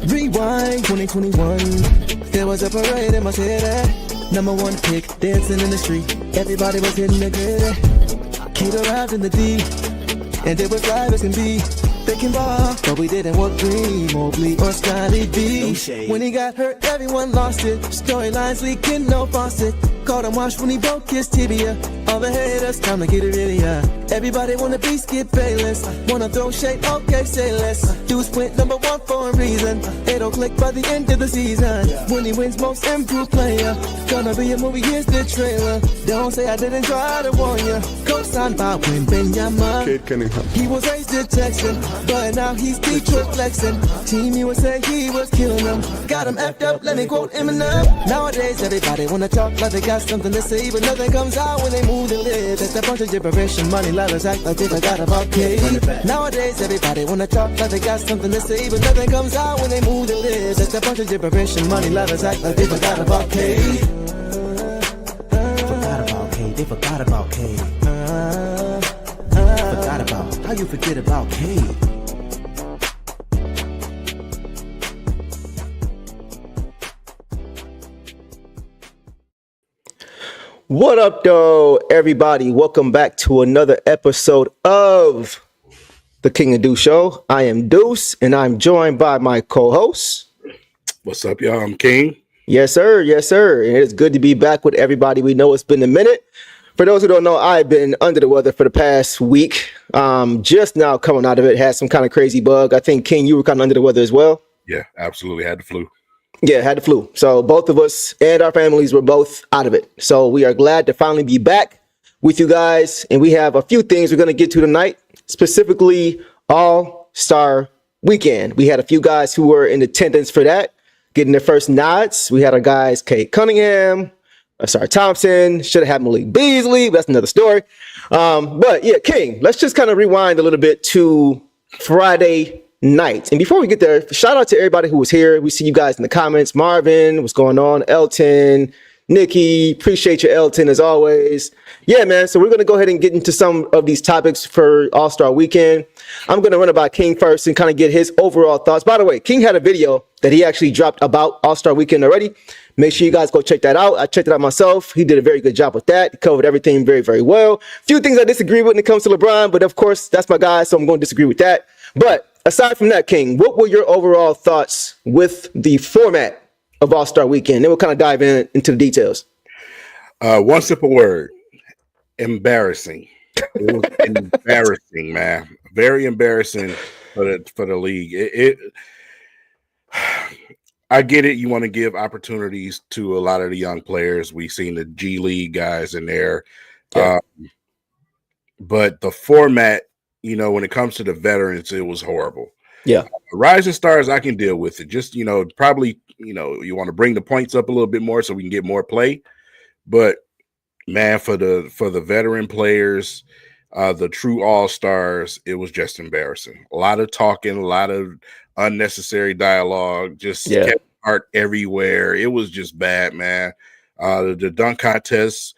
Rewind 2021. There was a parade in my city. Number one pick, dancing in the street. Everybody was hitting the gritty. Cade arrived in the D, and it was live as can be. They can ball, but we didn't want Green, Mobley, or Scotty B. When he got hurt, everyone lost it. Storylines leaking, no faucet. Caught him wash when he broke his tibia. All the haters, time to get it really, Everybody wanna be Skip Bayless. Wanna throw shade, okay, say less. Dudes went number one for a reason. It'll click by the end of the season. When he wins most improved player. Gonna be a movie, here's the trailer. Don't say I didn't try to warn ya. Co-signed by Win Benyamin. Cade Cunningham. He was raised in Texas, but now he's Detroit flexing. Team USA, he was killing them. Got him effed up, let me quote Eminem. Nowadays, everybody wanna talk like they got something to say, but nothing comes out when they move their lips. That's a bunch of gibberish and money lovers act like they forgot about Cade. Nowadays, everybody wanna talk like they got something to say, but nothing comes out when they move their lips. That's a bunch of gibberish and money lovers act like they forgot about Cade. Forgot about Cade, they forgot about Cade. Forgot about, how you forget about Cade? What up, though, everybody? Welcome back to another episode of the King and Deuce Show. I am Deuce, and I'm joined by my co-host. What's up, y'all? I'm King. Yes, sir. Yes, sir. And it's good to be back with everybody. We know it's been a minute. For those who don't know, I've been under the weather for the past week. Just now coming out of it, had some kind of crazy bug. I think, King, you were kind of under the weather as well. Yeah, absolutely. Had the flu. Yeah, had the flu. So both of us and our families were both out of it. So we are glad to finally be back with you guys. And we have a few things we're going to get to tonight, specifically All-Star Weekend. We had a few guys who were in attendance for that, getting their first nods. We had our guys, Cade Cunningham, Ausar Thompson, should have had Malik Beasley. But that's another story. But yeah, King, let's just kind of rewind a little bit to Friday night. And before we get there, shout out to everybody who was here. We see you guys in the comments. Marvin, what's going on? Elton, Nikki, appreciate you, Elton, as always. Yeah, man. So we're going to go ahead and get into some of these topics for All-Star Weekend. I'm going to run it by King first and kind of get his overall thoughts. By the way, King had a video that he actually dropped about All-Star Weekend already. Make sure you guys go check that out. I checked it out myself. He did a very good job with that. He covered everything very, very well. A few things I disagree with when it comes to LeBron, but of course, that's my guy, so I'm going to disagree with that. But aside from that, King, what were your overall thoughts with the format of All-Star Weekend? Then we'll kind of dive into the details. One simple word: embarrassing. It was embarrassing, man. Very embarrassing for the league. I get it. You want to give opportunities to a lot of the young players. We've seen the G League guys in there, Yeah. but the format, when it comes to the veterans, it was horrible. Yeah. Rising stars, I can deal with it. Just, probably, you want to bring the points up a little bit more so we can get more play. But man, for the veteran players, the true all-stars, it was just embarrassing. A lot of talking, a lot of unnecessary dialogue, just kept art everywhere. It was just bad, man. The dunk contest,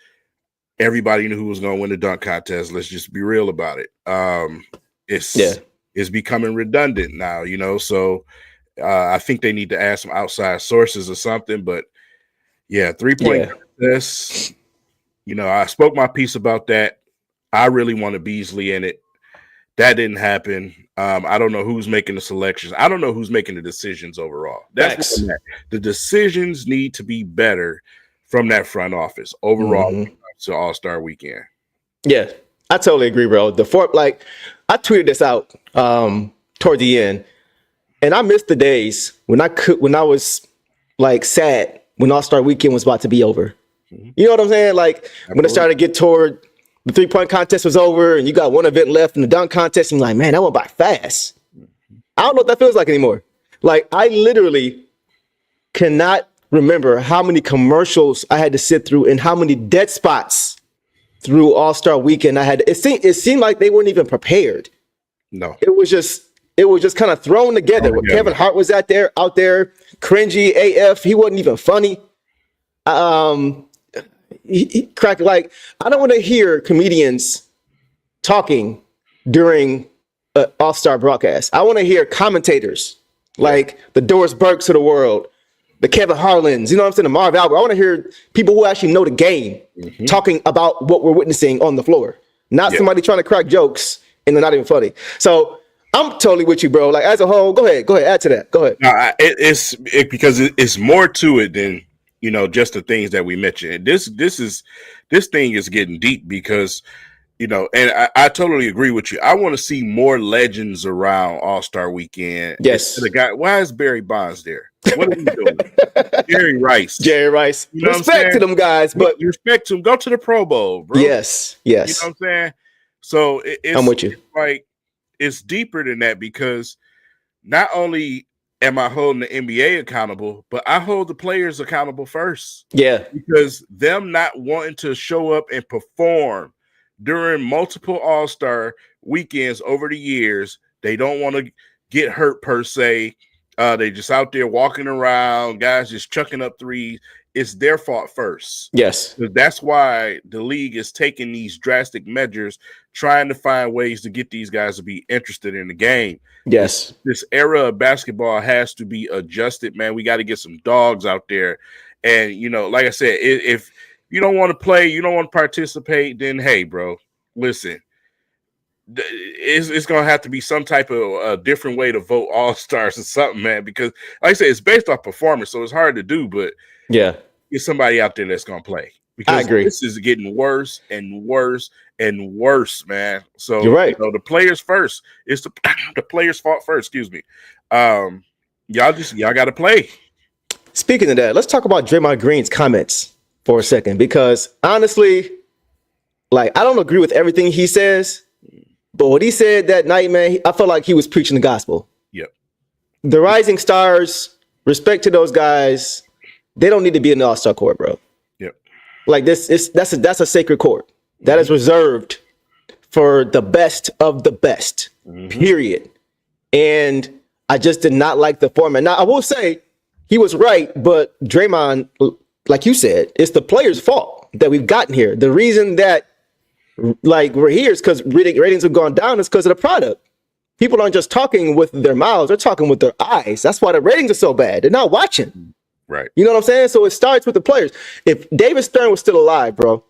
everybody knew who was going to win the dunk contest. Let's just be real about it. It's becoming redundant now, so I think they need to add some outside sources or something. But yeah, 3-point contest, I spoke my piece about that. I really wanted Beasley in it. That didn't happen. I don't know who's making the selections. I don't know who's making the decisions overall. That's the decisions need to be better from that front office overall to All-Star Weekend. Yeah, I totally agree, bro. I tweeted this out toward the end, and I missed the days when I was like sad when All-Star Weekend was about to be over. You know what I'm saying? Like when it started to get toward the 3-point contest was over and you got one event left in the dunk contest, and you're like, man, that went by fast. I don't know what that feels like anymore. Like, I literally cannot remember how many commercials I had to sit through and how many dead spots through All-Star Weekend I had. It seemed like they weren't even prepared. No. It was just kind of thrown together. Kevin Hart was out there, cringy AF. He wasn't even funny. He cracked, like, I don't want to hear comedians talking during an All-Star broadcast. I want to hear commentators like the Doris Burks of the world, the Kevin Harlans, you know what I'm saying, the Marv Albert. I want to hear people who actually know the game talking about what we're witnessing on the floor, not somebody trying to crack jokes and they're not even funny. So I'm totally with you, bro. Like as a whole, go ahead, add to that. Go ahead. No, because it's more to it than just the things that we mentioned. This thing is getting deep because and I totally agree with you. I want to see more legends around All-Star Weekend. Yes. The guy, why is Barry Bonds there? What are we doing? Jerry Rice. You know respect to them guys, but respect to them. Go to the Pro Bowl, bro. Yes. You know what I'm saying? So I'm with you. It's like it's deeper than that because not only am I holding the NBA accountable, but I hold the players accountable first. Yeah. Because them not wanting to show up and perform during multiple All-Star weekends over the years, they don't want to get hurt per se. They just out there walking around, guys just chucking up threes. It's their fault first. Yes. That's why the league is taking these drastic measures, trying to find ways to get these guys to be interested in the game. Yes. This era of basketball has to be adjusted, man. We got to get some dogs out there. And, like I said, if you don't want to play, you don't want to participate, then, hey, bro, listen. It's going to have to be some type of a different way to vote All-Stars or something, man, because like I said, it's based off performance, so it's hard to do, but yeah, get somebody out there that's going to play. Because I agree. This is getting worse and worse and worse, man. So you're right. The players first. It's the players' fault first, excuse me. Y'all got to play. Speaking of that, let's talk about Draymond Green's comments for a second, because honestly, like, I don't agree with everything he says, but what he said that night, man, I felt like he was preaching the gospel. Yep. The rising stars, respect to those guys, they don't need to be in the All-Star court, bro. Yep. Like that's a sacred court that is reserved for the best of the best, period. And I just did not like the format. Now, I will say he was right, but Draymond, like you said, it's the players' fault that we've gotten here. The reason that we're here is because ratings have gone down is because of the product. People aren't just talking with their mouths, they're talking with their eyes. That's why the ratings are so bad. They're not watching. Right. You know what I'm saying? So it starts with the players. If David Stern was still alive, bro,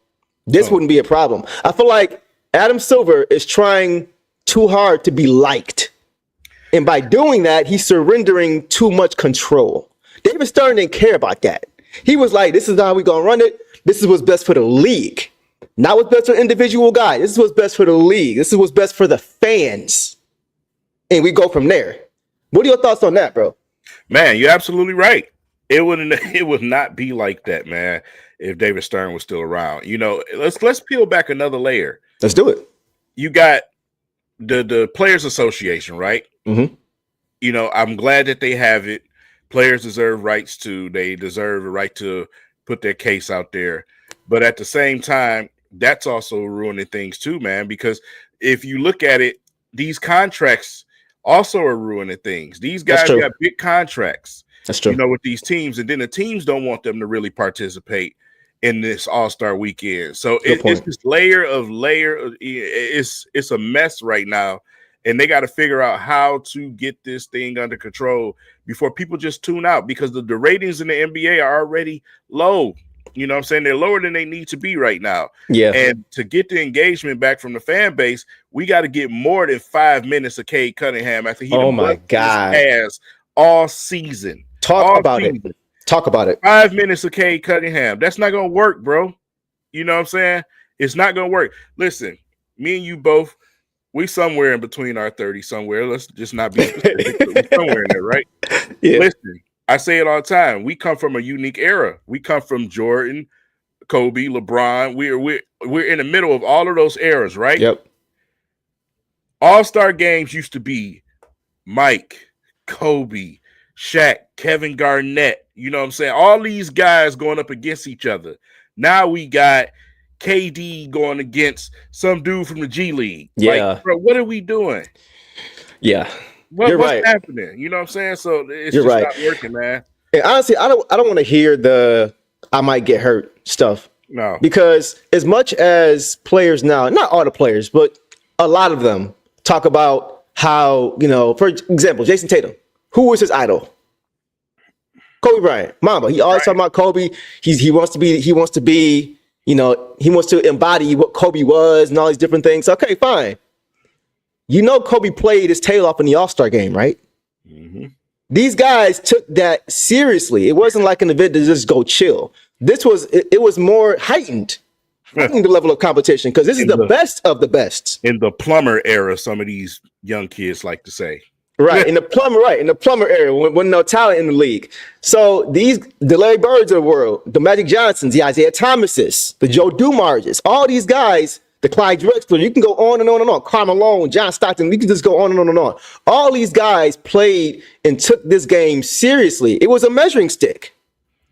this wouldn't be a problem. I feel like Adam Silver is trying too hard to be liked. And by doing that, he's surrendering too much control. David Stern didn't care about that. He was like, this is how we're going to run it. This is what's best for the league. Not what's best for an individual guy. This is what's best for the league. This is what's best for the fans. And we go from there. What are your thoughts on that, bro? Man, you're absolutely right. It would not be like that, man, if David Stern was still around. Let's peel back another layer. Let's do it. You got the Players Association, right? Mm-hmm. I'm glad that they have it. Players deserve rights too. They deserve a right to put their case out there. But at the same time, that's also ruining things too, man, because if you look at it, these contracts also are ruining things. These guys got big contracts. That's true. With these teams, and then the teams don't want them to really participate in this All-Star weekend. So it's this layer. It's a mess right now, and they got to figure out how to get this thing under control before people just tune out, because the ratings in the NBA are already low. You know what I'm saying? They're lower than they need to be right now. Yeah. And to get the engagement back from the fan base, we got to get more than 5 minutes of Cade Cunningham after he has all season. Talk about it. 5 minutes of Cade Cunningham. That's not going to work, bro. You know what I'm saying? It's not going to work. Listen, me and you both, we somewhere in between our 30 somewhere. Let's just not be specific. We're somewhere in there, right? Yeah. Listen, I say it all the time. We come from a unique era. We come from Jordan, Kobe, LeBron. We're in the middle of all of those eras, right? Yep. All-Star games used to be Mike, Kobe, Shaq, Kevin Garnett. You know what I'm saying? All these guys going up against each other. Now we got KD going against some dude from the G League. Yeah. Like, bro, what are we doing? Yeah. What's right. happening? You know what I'm saying? So it's You're just right. not working, man. And honestly, I don't want to hear the I might get hurt stuff. No. Because as much as players now, not all the players, but a lot of them talk about how, for example, Jason Tatum, who was his idol? Kobe Bryant, Mamba. He always talking about Kobe. He wants to be, you know, he wants to embody what Kobe was and all these different things. Okay, fine. You know, Kobe played his tail off in the All-Star game, right? Mm-hmm. These guys took that seriously. It wasn't like an event to just go chill. It was more heightened the level of competition because this is the best of the best. In the plumber era, some of these young kids like to say. Right, in the plumber era, when no talent in the league. So the Larry Birds of the world, the Magic Johnsons, the Isaiah Thomases, the Joe Dumarges, all these guys, the Clyde Drexler, you can go on and on and on. Karl Malone, John Stockton, you can just go on and on and on. All these guys played and took this game seriously. It was a measuring stick.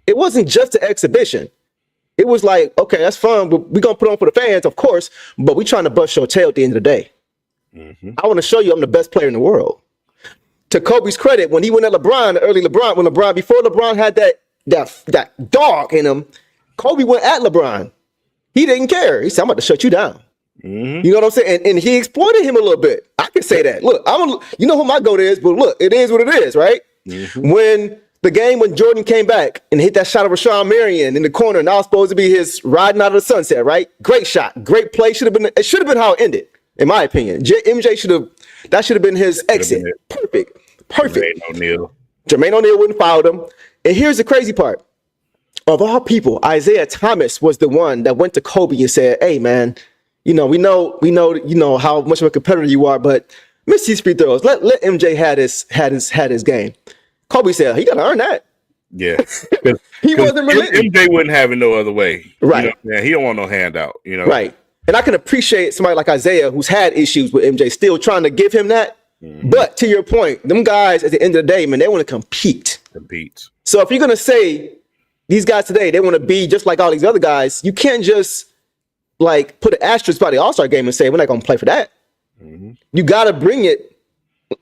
It wasn't just an exhibition. It was like, okay, that's fun, but we're going to put on for the fans, of course, but we're trying to bust your tail at the end of the day. Mm-hmm. I want to show you I'm the best player in the world. To Kobe's credit, when he went at LeBron, before LeBron had that dog in him, Kobe went at LeBron. He didn't care. He said, I'm about to shut you down. Mm-hmm. You know what I'm saying? And he exploited him a little bit. I can say that. Look, you know who my GOAT is, but look, it is what it is, right? Mm-hmm. When Jordan came back and hit that shot of Rashawn Marion in the corner, and that was supposed to be his riding out of the sunset, right? Great shot, great play. It should have been how it ended, in my opinion. MJ should have been his exit. Perfect. Jermaine O'Neal wouldn't foul him. And here's the crazy part. Of all people, Isaiah Thomas was the one that went to Kobe and said, hey, man, you know, we know, you know how much of a competitor you are, but miss these free throws. Let MJ had his game. Kobe said, he got to earn that. Yeah. He wasn't really. MJ wouldn't have it no other way. Right. You know, he don't want no handout, you know. Right. And I can appreciate somebody like Isaiah who's had issues with MJ still trying to give him that. Mm-hmm. But to your point, them guys at the end of the day, man, they want to compete. So if you're going to say these guys today, they want to be just like all these other guys, you can't just like put an asterisk by the All-Star game and say, we're not going to play for that. Mm-hmm. You got to bring it.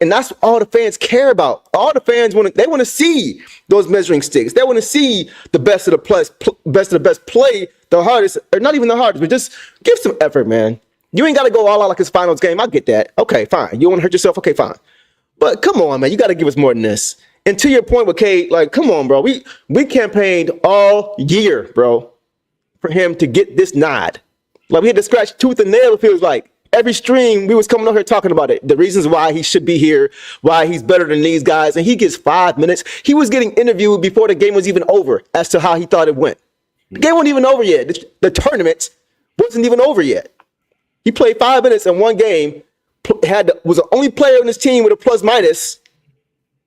And that's all the fans care about. All the fans want to see those measuring sticks. They want to see the best of the best play the hardest, or not even the hardest, but just give some effort, man. You ain't got to go all out like it's finals game. I get that. Okay, fine. You want to hurt yourself? Okay, fine. But come on, man. You got to give us more than this. And to your point with Cade, like, come on, bro. We campaigned all year, bro, for him to get this nod. Like, we had to scratch tooth and nail, it feels like. Every stream, we was coming up here talking about it. The reasons why he should be here, why he's better than these guys. And he gets 5 minutes. He was getting interviewed before the game was even over as to how he thought it went. The game wasn't even over yet. The tournament wasn't even over yet. He played 5 minutes in one game, was the only player on his team with a plus minus,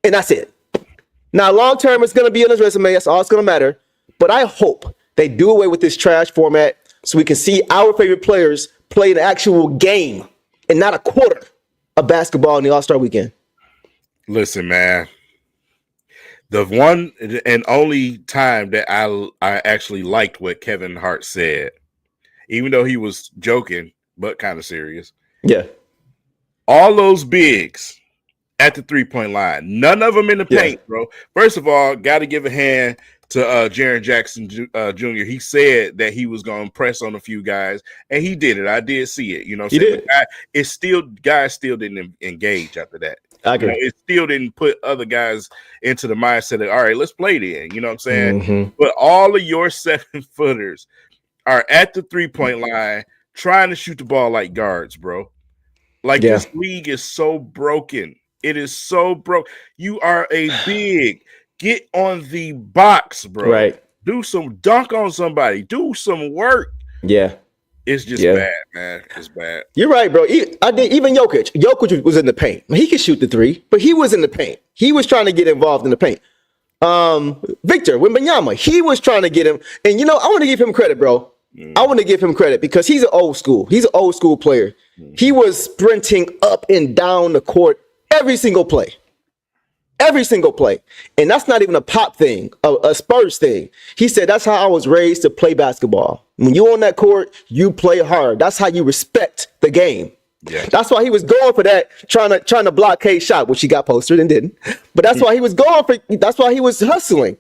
and that's it. Now, long term, it's going to be on his resume. That's all it's going to matter. But I hope they do away with this trash format so we can see our favorite players play an actual game and not a quarter of basketball in the All-Star weekend. Listen, man. The one and only time that I actually liked what Kevin Hart said, even though he was joking, but kind of serious. Yeah. All those bigs at the three-point line, none of them in the paint, bro. First of all, got to give a hand to Jaren Jackson Jr. He said that he was going to press on a few guys, and he did it. I did see it. You know what I'm saying? Guys still didn't engage after that. I agree. You know, it still didn't put other guys into the mindset of, all right, let's play then. You know what I'm saying? Mm-hmm. But all of your 7-footers are at the three-point line trying to shoot the ball like guards, bro. Like, this league is so broken. It is so broke. You are a big. Get on the box, bro. Right. Do some dunk on somebody. Do some work. Yeah. It's just bad, man. It's bad. You're right, bro. Even Jokic. Jokic was in the paint. He could shoot the three, but he was in the paint. He was trying to get involved in the paint. Victor Wembanyama, he was trying to get him. And, you know, I want to give him credit, bro. I want to give him credit because he's an old school. He's an old school player. He was sprinting up and down the court every single play. Every single play. And that's not even a Pop thing, a Spurs thing. He said, that's how I was raised to play basketball. When you're on that court, you play hard. That's how you respect the game. Yeah. That's why he was going for that, trying to block Cade's shot, which he got posted and didn't. But that's why he was going for, that's why he was hustling.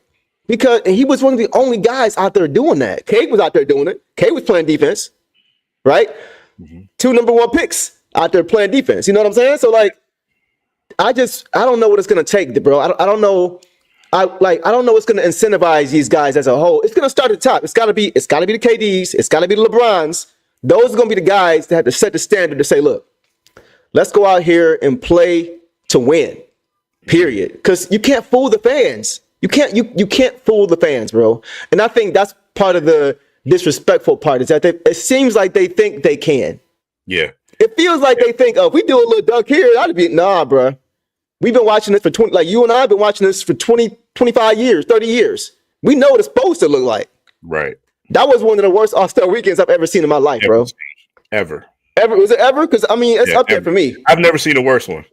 Because he was one of the only guys out there doing that. Cade was out there doing it. Cade was playing defense, right? Mm-hmm. 2 number 1 picks out there playing defense. You know what I'm saying? So, like, I don't know what it's gonna take, bro. I don't know. I don't know what's gonna incentivize these guys as a whole. It's gonna start at the top. It's gotta be the KDs. It's gotta be the LeBrons. Those are gonna be the guys that have to set the standard to say, look, let's go out here and play to win. Period. Because you can't fool the fans. You can't fool the fans, bro. And I think that's part of the disrespectful part is that it seems like they think they can. Yeah. It feels like they think, oh, if we do a little dunk here, that'd be nah, bro. We've been watching this for 20, like you and I have been watching this for 20, 25 years, 30 years. We know what it's supposed to look like. Right. That was one of the worst All-Star weekends I've ever seen in my life, bro. Ever. Was it ever? Because I mean, it's up there for me. I've never seen a worse one.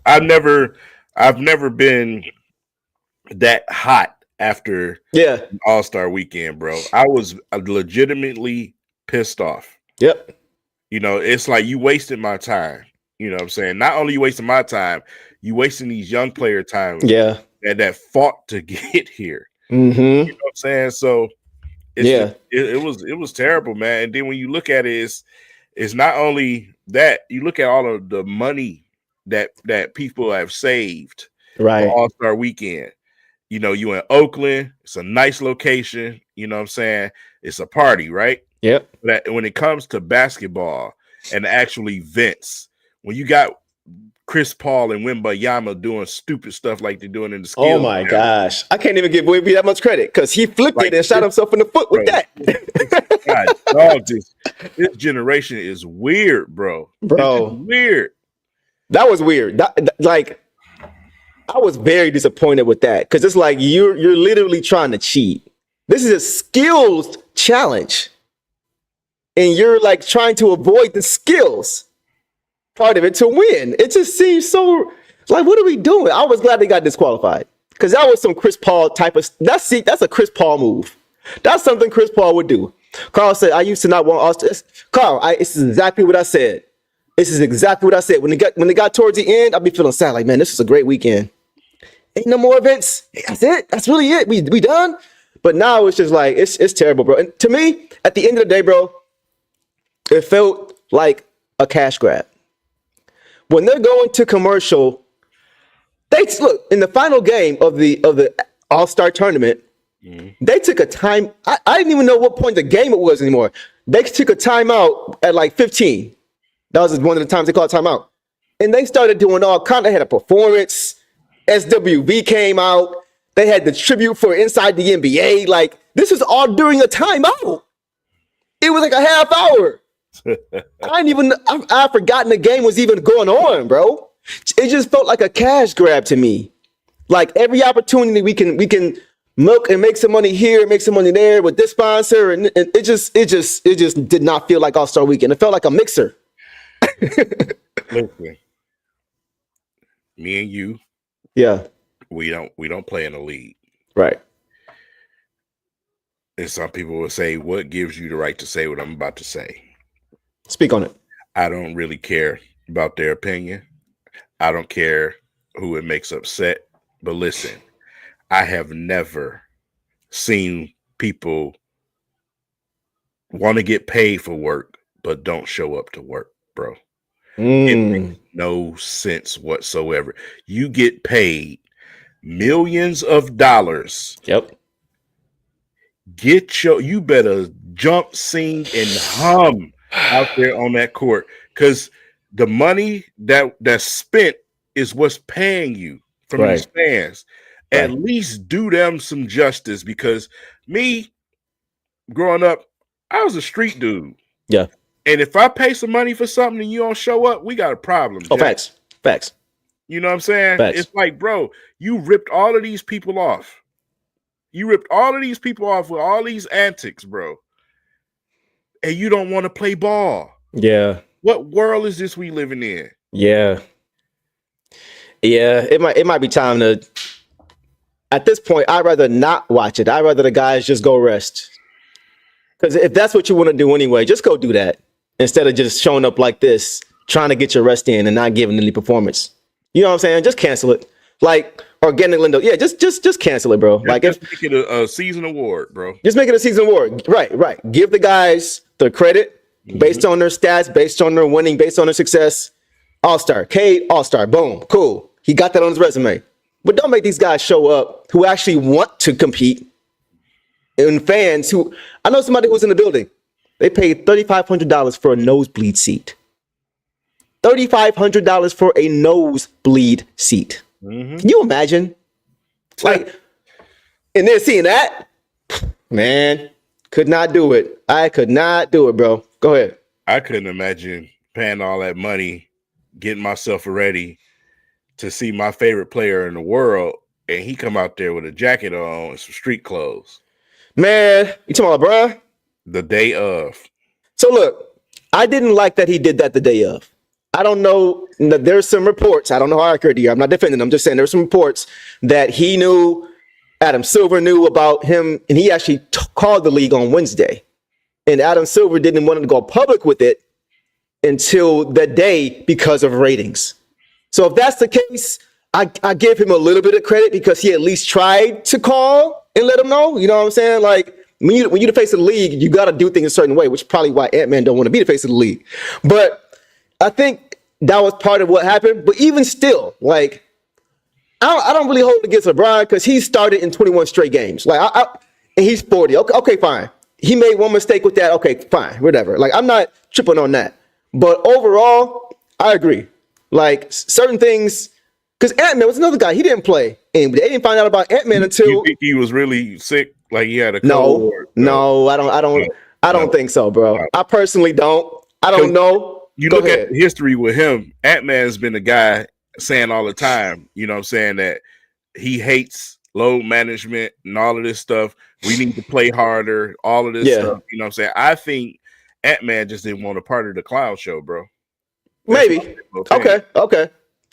I've never been that hot after All-Star weekend, bro. I was legitimately pissed off. Yep. You know, it's like you wasted my time. You know what I'm saying? Not only you wasting my time, you wasting these young player time. Yeah. That fought to get here. Mm-hmm. You know what I'm saying? So it was terrible, man. And then when you look at it, it's not only that, you look at all of the money that people have saved for All-Star weekend. You know, you in Oakland, it's a nice location, you know what I'm saying? It's a party, right? Yep. But when it comes to basketball and actual events, when you got Chris Paul and Wembanyama doing stupid stuff like they're doing in the skills. Oh my gosh. I can't even give Wemby that much credit because he flipped it and shot himself in the foot with that. God, dog, this generation is weird, bro. It's weird. That was weird. I was very disappointed with that because it's like you're literally trying to cheat. This is a skills challenge. And you're like trying to avoid the skills part of it to win. It just seems so like, what are we doing? I was glad they got disqualified because that was some Chris Paul type of that's a Chris Paul move. That's something Chris Paul would do. Carl said, I used to not want Austin. Carl, this is exactly what I said. This is exactly what I said. When it got towards the end, I'd be feeling sad. Like, man, this was a great weekend. Ain't no more events. That's it. That's really it. We done. But now it's just like, it's terrible, bro. And to me, at the end of the day, bro, it felt like a cash grab. When they're going to commercial, look in the final game of the All-Star tournament. They took a time. I didn't even know what point the game it was anymore. They took a timeout at like 15. That was one of the times they called timeout, and they started doing all kind. They had a performance. SWV came out. They had the tribute for Inside the NBA. Like this is all during a timeout. It was like a half hour. I've forgotten the game was even going on, bro. It just felt like a cash grab to me. Like every opportunity we can milk and make some money here, make some money there with this sponsor, and it just did not feel like All-Star weekend. It felt like a mixer. Listen, me and you, we don't play in the league, right? And some people will say, "What gives you the right to say what I'm about to say?" Speak on it. I don't really care about their opinion. I don't care who it makes upset. But listen, I have never seen people want to get paid for work, but don't show up to work, bro. It makes no sense whatsoever. You get paid millions of dollars. Yep. You better jump, sing, and hum out there on that court, because the money that's spent is what's paying you from these fans. At least do them some justice, because me growing up, I was a street dude. Yeah. And if I pay some money for something and you don't show up, we got a problem. Oh, facts. You know what I'm saying? Facts. It's like, bro, you ripped all of these people off. You ripped all of these people off with all these antics, bro. And you don't want to play ball. Yeah. What world is this we living in? Yeah. Yeah. It might be time to. At this point, I'd rather not watch it. I'd rather the guys just go rest. Because if that's what you want to do anyway, just go do that instead of just showing up like this, trying to get your rest in and not giving any performance. You know what I'm saying? Just cancel it. Like Organic Lindo. Yeah, just cancel it, bro. Like just make it a season award, bro. Just make it a season award. Right. Give the guys the credit based on their stats, based on their winning, based on their success. All-Star. Cade, All-Star. Boom. Cool. He got that on his resume. But don't make these guys show up who actually want to compete. And fans who, I know somebody who was in the building. They paid $3,500 for a nosebleed seat. $3,500 for a nosebleed seat. Mm-hmm. Can you imagine? Like, and then seeing that, man, could not do it. I could not do it, bro. Go ahead. I couldn't imagine paying all that money, getting myself ready to see my favorite player in the world, and he come out there with a jacket on and some street clothes. Man, you talking about LeBron? The day of. So look, I didn't like that he did that the day of. I don't know. There's some reports. I don't know how accurate they are. I'm not defending him. I'm just saying there's some reports that he knew, Adam Silver knew about him, and he actually called the league on Wednesday. And Adam Silver didn't want to go public with it until the day because of ratings. So if that's the case, I give him a little bit of credit because he at least tried to call and let him know. You know what I'm saying? Like, when you're the face of the league, you got to do things a certain way, which is probably why Ant-Man don't want to be the face of the league. But I think that was part of what happened. But even still, like, I don't really hold it against LeBron because he started in 21 straight games. Like, and he's 40. Okay, fine. He made one mistake with that. Okay, fine, whatever. Like, I'm not tripping on that. But overall, I agree. Like, certain things, because Ant-Man was another guy. He didn't play. And they didn't find out about Ant-Man until... You think he was really sick? Like he had a cold? No, I don't think so, bro. I personally don't. I don't know. You look at history with him, Ant-Man's been a guy saying all the time, you know what I'm saying, that he hates load management and all of this stuff. We need to play harder, all of this stuff. You know what I'm saying? I think Ant-Man just didn't want a part of the clown show, bro. Maybe. Okay.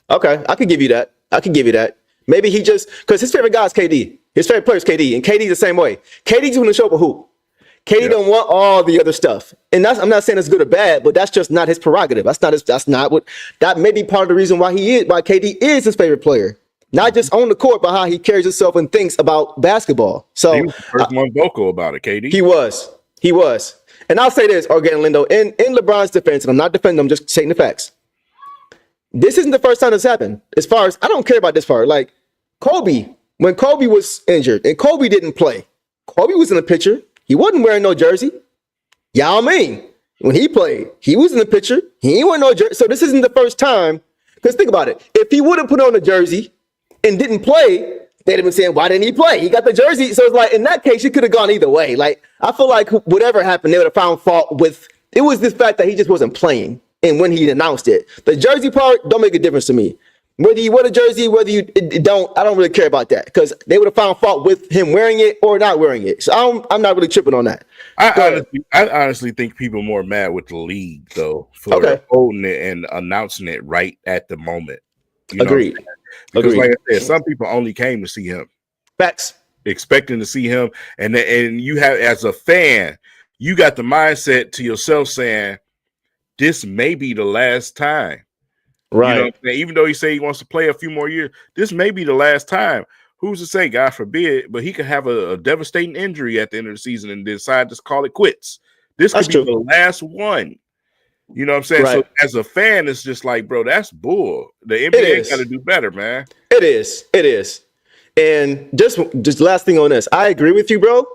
I could give you that. Maybe he just, because his favorite guy is KD. His favorite player is KD, and KD's the same way. KD's going to show up a hoop. KD don't want all the other stuff. And I'm not saying it's good or bad, but that's just not his prerogative. That may be part of the reason why KD is his favorite player. Not just on the court, but how he carries himself and thinks about basketball. So he was the first one vocal about it, KD. He was. And I'll say this, Organ and Lindo, in LeBron's defense, and I'm not defending him, I'm just stating the facts. This isn't the first time this happened. As far as, I don't care about this part. Like, Kobe, when Kobe was injured and Kobe didn't play, Kobe was in the picture. He wasn't wearing no jersey. Yao Ming, when he played, he was in the picture. He ain't wearing no jersey. So this isn't the first time. Because think about it. If he would have put on a jersey and didn't play, they'd have been saying, why didn't he play? He got the jersey. So it's like, in that case, you could have gone either way. Like, I feel like whatever happened, they would have found fault with, it was this fact that he just wasn't playing. And when he announced it, the jersey part don't make a difference to me. Whether you wear the jersey, whether you don't, I don't really care about that because they would have found fault with him wearing it or not wearing it. So I'm not really tripping on that. I honestly think people are more mad with the league though for holding it and announcing it right at the moment. You know Agreed. Because like I said, some people only came to see him. Facts. Expecting to see him, and you have, as a fan, you got the mindset to yourself saying, "This may be the last time." Right. You know, even though he say he wants to play a few more years, this may be the last time. Who's to say, God forbid, but he could have a devastating injury at the end of the season and decide to call it quits. This could be the last one. You know what I'm saying? Right. So as a fan, it's just like, bro, that's bull. The NBA got to do better, man. It is. And just last thing on this, I agree with you, bro.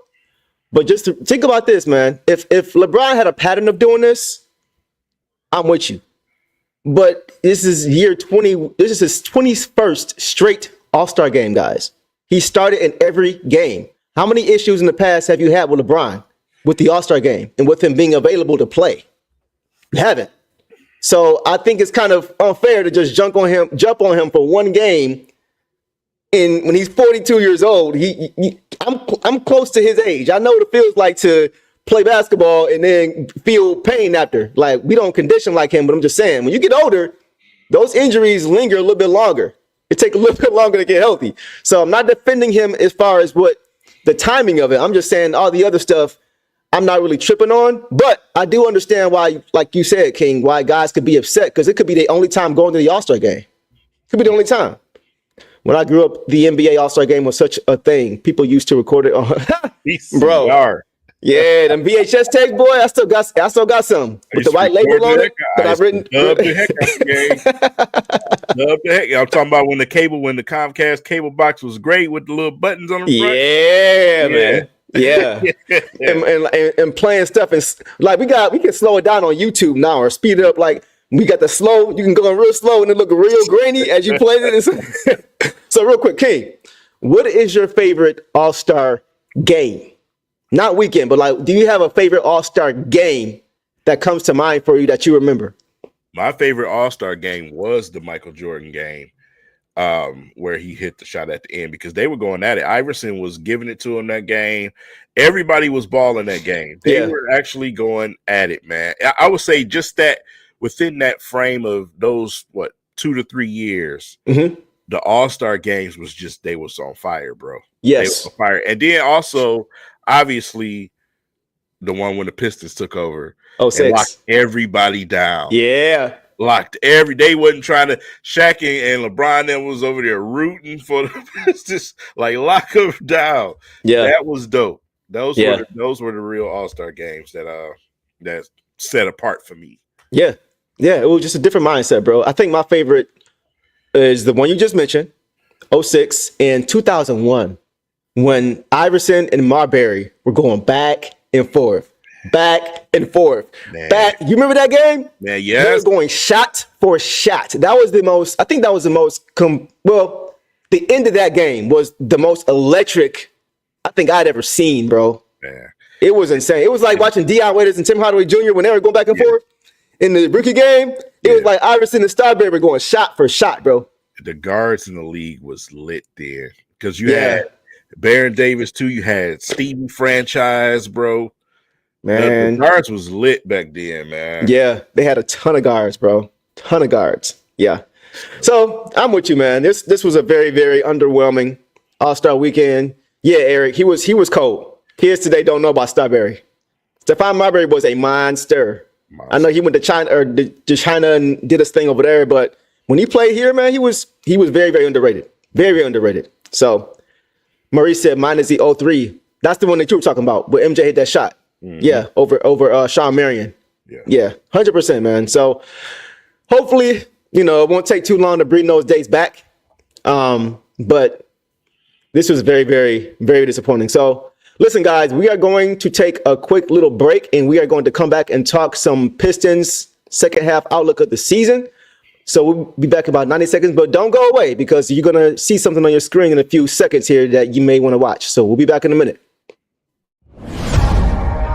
But just to think about this, man. If LeBron had a pattern of doing this, I'm with you. But this is year 20. This is his 21st straight All-Star game, guys. He started in every game. How many issues in the past have you had with LeBron with the All-Star game and with him being available to play? You haven't. So I think it's kind of unfair to just jump on him for one game. And when he's 42 years old, I'm close to his age. I know what it feels like to play basketball and then feel pain after. Like, we don't condition like him, but I'm just saying, when you get older, those injuries linger a little bit longer. It takes a little bit longer to get healthy. So I'm not defending him as far as what the timing of it. I'm just saying all the other stuff I'm not really tripping on. But I do understand why, like you said, King, why guys could be upset, because it could be the only time going to the All-Star game. It could be the only time. When I grew up, the NBA All-Star game was such a thing. People used to record it on... Bro. Yeah, them VHS tapes, boy. I still got some with the white label on it that I've written. Love the heck out the game. Love the heck. I'm talking about when the Comcast cable box was great with the little buttons on the front. Yeah, man. Yeah. and playing stuff and like we can slow it down on YouTube now or speed it up. Like we got the slow. You can go real slow and it look real grainy as you play it. So real quick, King, what is your favorite All-Star game? Not weekend, but like, do you have a favorite All-Star game that comes to mind for you that you remember? My favorite All-Star game was the Michael Jordan game, where he hit the shot at the end because they were going at it. Iverson was giving it to him that game. Everybody was balling that game. They were actually going at it, man. I would say just that within that frame of those, 2 to 3 years, the All-Star games was just, they was on fire, bro. Yes. They was on fire. And then also, obviously, the one when the Pistons took over. And locked everybody down. Yeah. They wasn't trying to Shaq and LeBron then was over there rooting for the Pistons, like lock them down. Yeah. That was dope. Those were the real All-Star games that set apart for me. Yeah. Yeah. It was just a different mindset, bro. I think my favorite is the one you just mentioned, 06 and 2001, when Iverson and Marbury were going back and forth. Man. You remember that game? Man, yes. They were going shot for shot. That was the most, I think that was the most, the end of that game was the most electric I think I'd ever seen, bro. Man. It was insane. It was like watching Deion Waiters and Tim Hardaway Jr. when they were going back and forth in the rookie game. It was like Iverson and Starry were going shot for shot, bro. The guards in the league was lit there because you had Baron Davis too. You had Stevie Franchise, bro. Man, the guards was lit back then, man. Yeah, they had a ton of guards, bro. Ton of guards. Yeah. So I'm with you, man. This was a very, very underwhelming All-Star weekend. Yeah, Eric, he was cold. Kids today don't know about Starbury. Stephon Marbury was a monster. I know he went to China and did his thing over there, but when he played here, man, he was very, very underrated. Very, very underrated. So Maurice said mine is the 03. That's the one that you were talking about, where MJ hit that shot. Yeah, over Sean Marion. Yeah, 100%, man. So hopefully, it won't take too long to bring those dates back. But this was very, very, very disappointing. So listen, guys, we are going to take a quick little break, and we are going to come back and talk some Pistons second half outlook of the season. So we'll be back in about 90 seconds, but don't go away because you're going to see something on your screen in a few seconds here that you may want to watch. So we'll be back in a minute.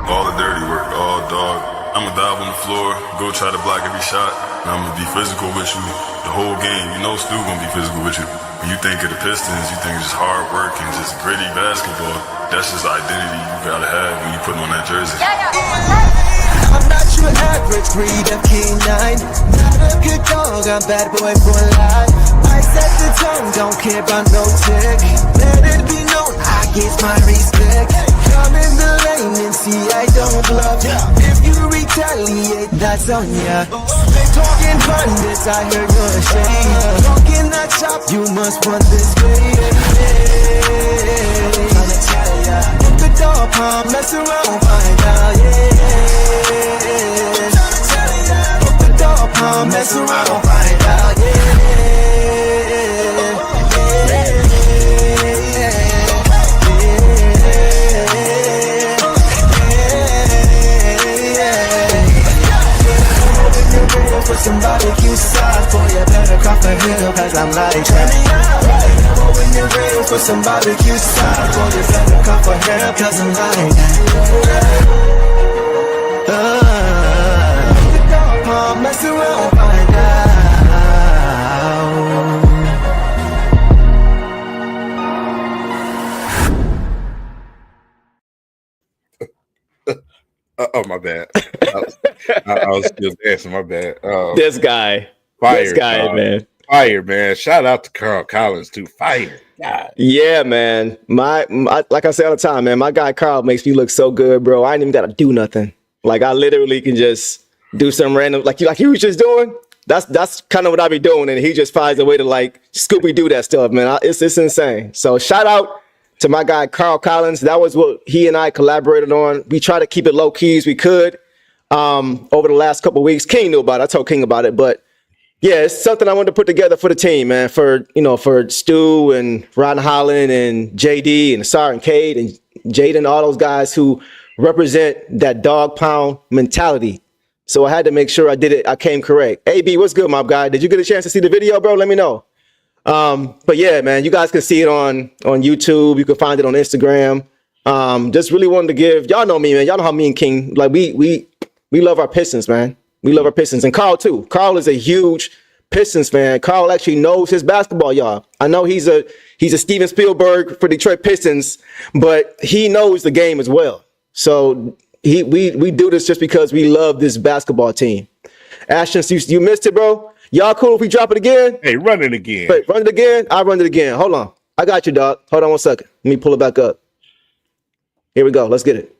All the dirty work, all dog. I'ma dive on the floor, go try to block every shot, and I'm gonna be physical with you the whole game. Stu gonna be physical with you. When you think of the Pistons, you think it's just hard work and just gritty basketball. That's just the identity you gotta have when you put on that jersey. I'm not your average breed of canine. Not a good dog, I'm bad boy for life. I set the tone, don't care about no tick. Let it be known, I get my respect. Come in the lane and see I don't bluff. If you retaliate, that's on ya. Talking pundits, I hear you're ashamed. Talking that chop, you must run this way. Tryna tell ya, if the dog palm, mess around, find out, Tryna tell ya, if the dog palm, mess around, find out, For some barbecue sauce, boy, you better cough a hill, cause I'm like that. When you're real for some barbecue sauce, boy, you better cough a hill, cause I'm like that. Mess around, find out. Oh, my bad. I was still dancing. My bad. This guy, man. Fire, man. Shout out to Carl Collins, too. Fire. God. Yeah, man. My like I say all the time, man, my guy Carl makes me look so good, bro. I ain't even got to do nothing. Like, I literally can just do some random, like he was just doing. That's kind of what I be doing, and he just finds a way to, like, Scooby-Doo that stuff, man. It's insane. So shout out to my guy Carl Collins. That was what he and I collaborated on. We tried to keep it low key as we could over the last couple of weeks. King knew about it. I told King about it, but yeah, it's something I wanted to put together for the team, man. For Stu and Ron Holland and JD and Ausar and Cade and Jaden, all those guys who represent that dog pound mentality. So I had to make sure I did it. I came correct. AB, what's good, my guy? Did you get a chance to see the video, bro? Let me know. But yeah, man, you guys can see it on YouTube. You can find it on Instagram. Just really wanted to give, y'all know me, man. Y'all know how me and King, like we love our Pistons, man. We love our Pistons. And Carl too. Carl is a huge Pistons fan. Carl actually knows his basketball, y'all. I know he's a Steven Spielberg for Detroit Pistons, but he knows the game as well. So we do this just because we love this basketball team. Ashton, you missed it, bro. Y'all cool if we drop it again? Hey, run it again. Wait, run it again? I'll run it again. Hold on. I got you, dog. Hold on 1 second. Let me pull it back up. Here we go. Let's get it.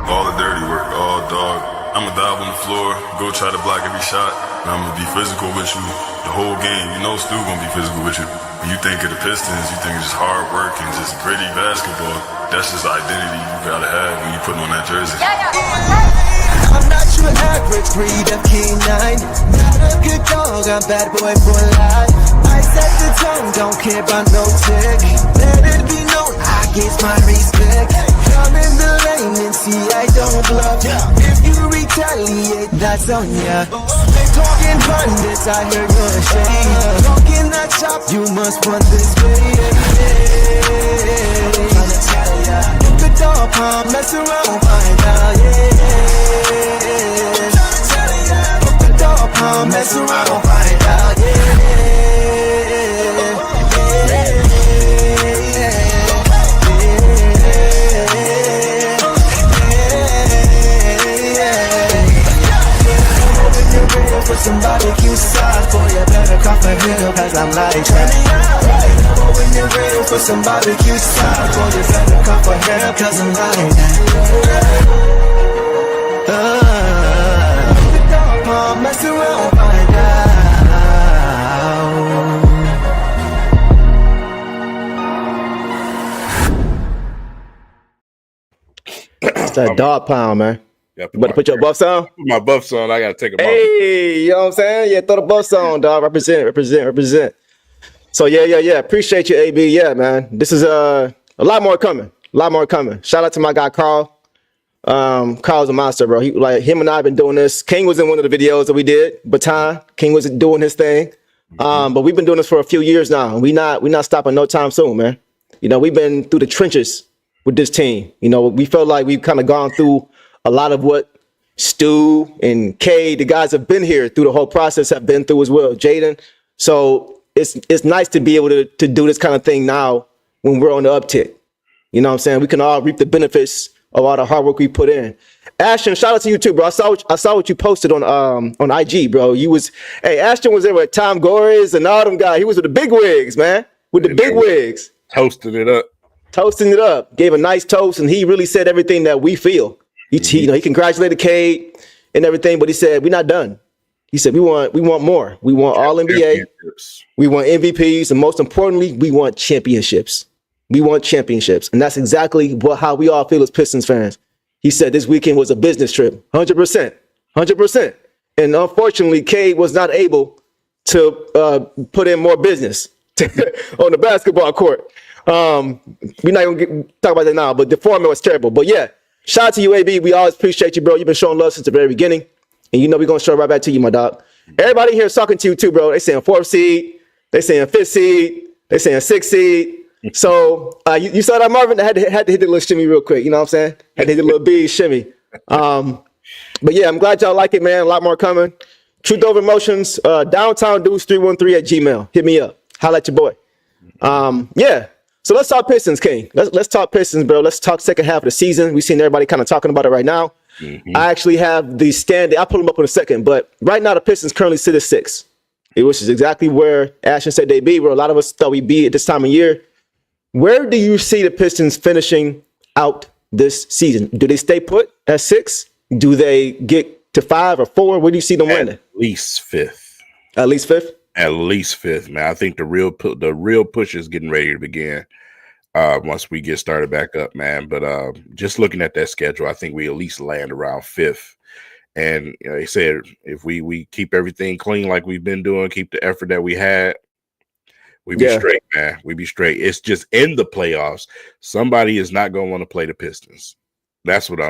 All the dirty work, all dog. I'ma dive on the floor, go try to block every shot. And I'ma be physical with you the whole game. You know Stu gonna be physical with you. When you think of the Pistons, you think it's just hard work and just gritty basketball. That's just the identity you gotta have when you put on that jersey. I'm not your average breed of canine. Not a good dog, I'm bad boy for life. I set the tone, don't care about no tick. Let it be known, I get my respect. Come in the lane and see I don't bluff. If you retaliate, that's on ya. Talking pundits, I hear your shade. Talking that chop, you must want this way. Good dog, palm, mess around, find out, Good dog, palm, mess around, find out, For somebody cute side for you better cough a hill cause I'm like that. When you're ready for somebody cute side for you better cough a hill cause I'm like that. Mess around, find out. It's that dog pound, man. You better put your buffs on? Put my buffs on. I got to take them off. Hey, you know what I'm saying? Yeah, throw the buffs on, dog. Represent. So, yeah. Appreciate you, AB. Yeah, man. This is a lot more coming. Shout out to my guy, Carl. Carl's a monster, bro. Him and I have been doing this. King was in one of the videos that we did. Baton. King was doing his thing. But we've been doing this for a few years now. We not stopping no time soon, man. You know, we've been through the trenches with this team. You know, we felt like we've kind of gone through a lot of what Stu and Cade, the guys have been here through the whole process, have been through as well. Jaden. So it's nice to be able to do this kind of thing now when we're on the uptick. You know what I'm saying? We can all reap the benefits of all the hard work we put in. Ashton, shout out to you too, bro. I saw what you posted on IG, bro. Ashton was there with Tom Gores and all them guys. He was with the big wigs, man. With the big wigs. Toasting it up. Gave a nice toast, and he really said everything that we feel. He congratulated Cade and everything, but he said, we're not done. He said, we want more. We want all NBA. We want MVPs. And most importantly, we want championships. And that's exactly how we all feel as Pistons fans. He said this weekend was a business trip. 100%. And unfortunately, Cade was not able to put in more business on the basketball court. We're not going to talk about that now, but the format was terrible. But yeah. Shout out to you, AB. We always appreciate you, bro. You've been showing love since the very beginning. And you know we're going to show right back to you, my dog. Everybody here is talking to you too, bro. They saying 4th seed. They saying 5th seed. They saying 6th seed. So you saw that, Marvin? I had to hit the little shimmy real quick. You know what I'm saying? Had to hit the little B shimmy. But yeah, I'm glad y'all like it, man. A lot more coming. Truth Over Emotions, Downtown Dudes 313 at Gmail. Hit me up. Holla at your boy. Yeah. So let's talk Pistons, King. Let's talk Pistons, bro. Let's talk second half of the season. We've seen everybody kind of talking about it right now. Mm-hmm. I actually have the standing. I'll pull them up in a second. But right now, the Pistons currently sit at 6, which is exactly where Ashton said they'd be, where a lot of us thought we'd be at this time of year. Where do you see the Pistons finishing out this season? Do they stay put at 6? Do they get to 5 or 4? Where do you see them winning? At least 5th. At least 5th? At least 5th, man. I think the real push is getting ready to begin. once we get started back up, man. But just looking at that schedule, I think we at least land around 5th. And they said if we keep everything clean like we've been doing, keep the effort that we had, we be straight, man. We be straight. It's just in the playoffs, somebody is not going to want to play the Pistons. That's what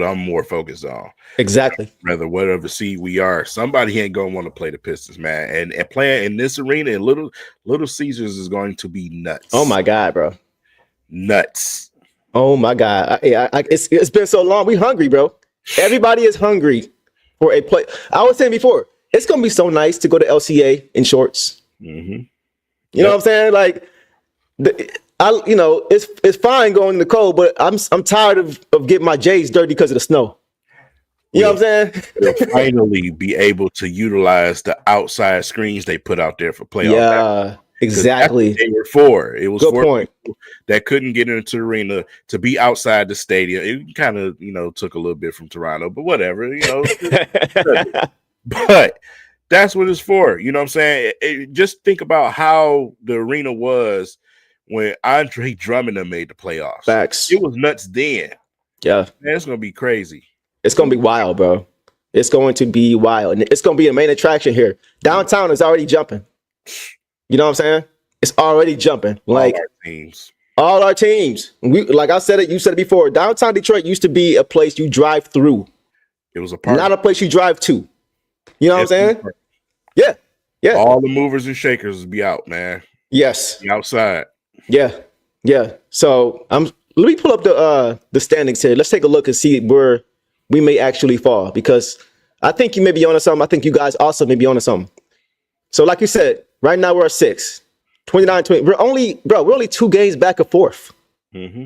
I'm more focused on. Exactly. Rather whatever seed we are, somebody ain't gonna want to play the Pistons, man. And playing in this arena in Little Caesars is going to be nuts. Oh my God, bro. Nuts. Oh my God. It's been so long. We hungry, bro. Everybody is hungry for a play. I was saying before, it's gonna be so nice to go to LCA in shorts. Mm-hmm. You know what I'm saying? Like, it's fine going in the cold, but I'm tired of getting my J's dirty because of the snow. You know what I'm saying? We'll finally be able to utilize the outside screens they put out there for playoff. Yeah, exactly. They were for. It was good for point. People that couldn't get into the arena to be outside the stadium. It kind of, took a little bit from Toronto, but whatever, But that's what it's for. You know what I'm saying? Just think about how the arena was when Andre Drummond made the playoffs. Facts. It was nuts then. Yeah. Man, it's going to be crazy. It's going to be wild, bro. It's going to be wild. And it's going to be a main attraction here. Downtown is already jumping. You know what I'm saying? It's already jumping. Like all our teams. Like I said it, you said it before. Downtown Detroit used to be a place you drive through. It was a park. Not a place you drive to. You know what I'm saying? Yeah. Yeah. All the movers and shakers will be out, man. Yes. Be outside. Yeah. Yeah. So let me pull up the standings here. Let's take a look and see where we may actually fall, because I think you may be onto something. I think you guys also may be onto something. So like you said, right now we're at 6. 29-20. We're only 2 games back and forth. Mm-hmm.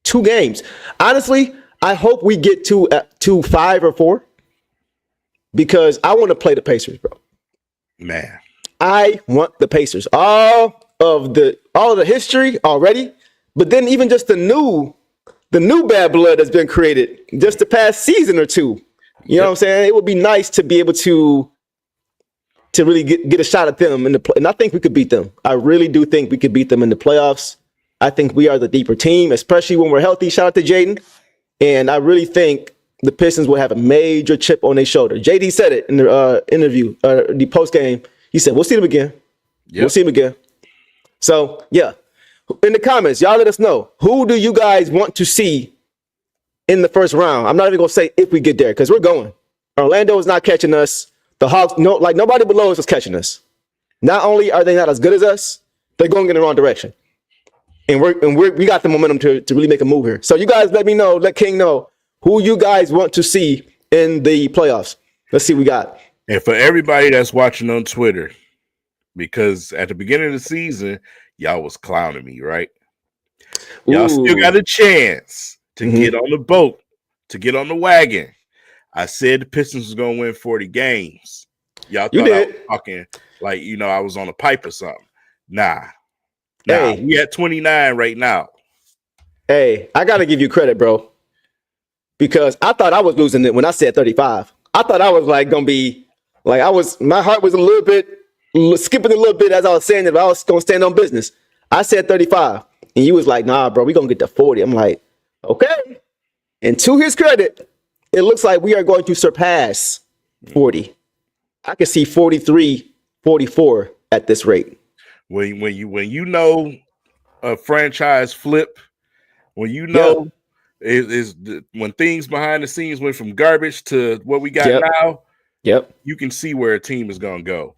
2 games. Honestly, I hope we get to 5 or 4, because I want to play the Pacers, bro. Man, I want the Pacers. All of the history already, but then even just the new bad blood that's been created just the past season or 2. You know what I'm saying? It would be nice to be able to really get a shot at them and I think we could beat them. I really do think we could beat them in the playoffs. I think we are the deeper team, especially when we're healthy. Shout out to Jaden. And I really think the Pistons will have a major chip on their shoulder. JD said it in the interview, the post game. He said, "We'll see them again. Yep. We'll see them again." So yeah, in the comments, y'all let us know, who do you guys want to see in the first round? I'm not even gonna say if we get there, because we're going. Orlando is not catching us. The Hawks, nobody below us is catching us. Not only are they not as good as us, they're going in the wrong direction. And we got the momentum to really make a move here. So you guys let me know, let King know who you guys want to see in the playoffs. Let's see what we got. And for everybody that's watching on Twitter, because at the beginning of the season, y'all was clowning me, right? Y'all still got a chance to get on the boat, to get on the wagon. I said the Pistons was going to win 40 games. Y'all thought I was talking like, I was on a pipe or something. Nah, we at 29 right now. Hey, I got to give you credit, bro, because I thought I was losing it when I said 35. I thought I was going to be my heart was a little bit skipping a little bit as I was saying that I was going to stand on business. I said 35 and you was like, nah, bro, we're going to get to 40. I'm like, okay. And to his credit, it looks like we are going to surpass 40. I can see 43, 44 at this rate. When you know a franchise flip, when you know when things behind the scenes went from garbage to what we got now, you can see where a team is going to go.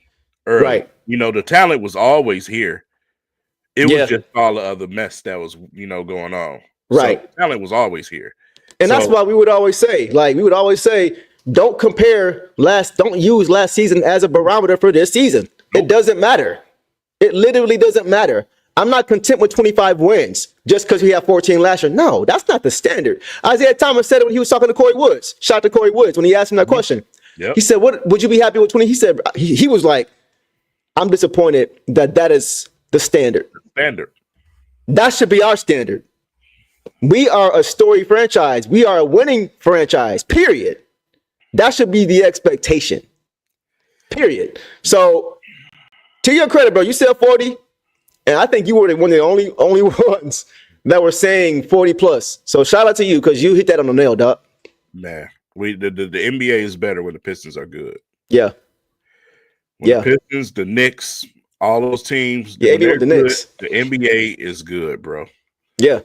Early. Right. The talent was always here. It was just all the other mess that was, going on. Right. So the talent was always here. And that's why we would always say, don't use last season as a barometer for this season. Nope. It doesn't matter. It literally doesn't matter. I'm not content with 25 wins just because we have 14 last year. No, that's not the standard. Isaiah Thomas said it when he was talking to Corey Woods. Shout out to Corey Woods when he asked him that question. Yep. He said, "What would you be happy with 20?" He said, he was like, "I'm disappointed that is the standard. That should be our standard. We are a story franchise. We are a winning franchise, period. That should be the expectation, period." So to your credit, bro, you said 40. And I think you were one of the only ones that were saying 40 plus. So shout out to you because you hit that on the nail, Doc. Man, the NBA is better when the Pistons are good. Yeah. When the Pistons, the Knicks, all those teams. Yeah, even with the Knicks. The NBA is good, bro. Yeah.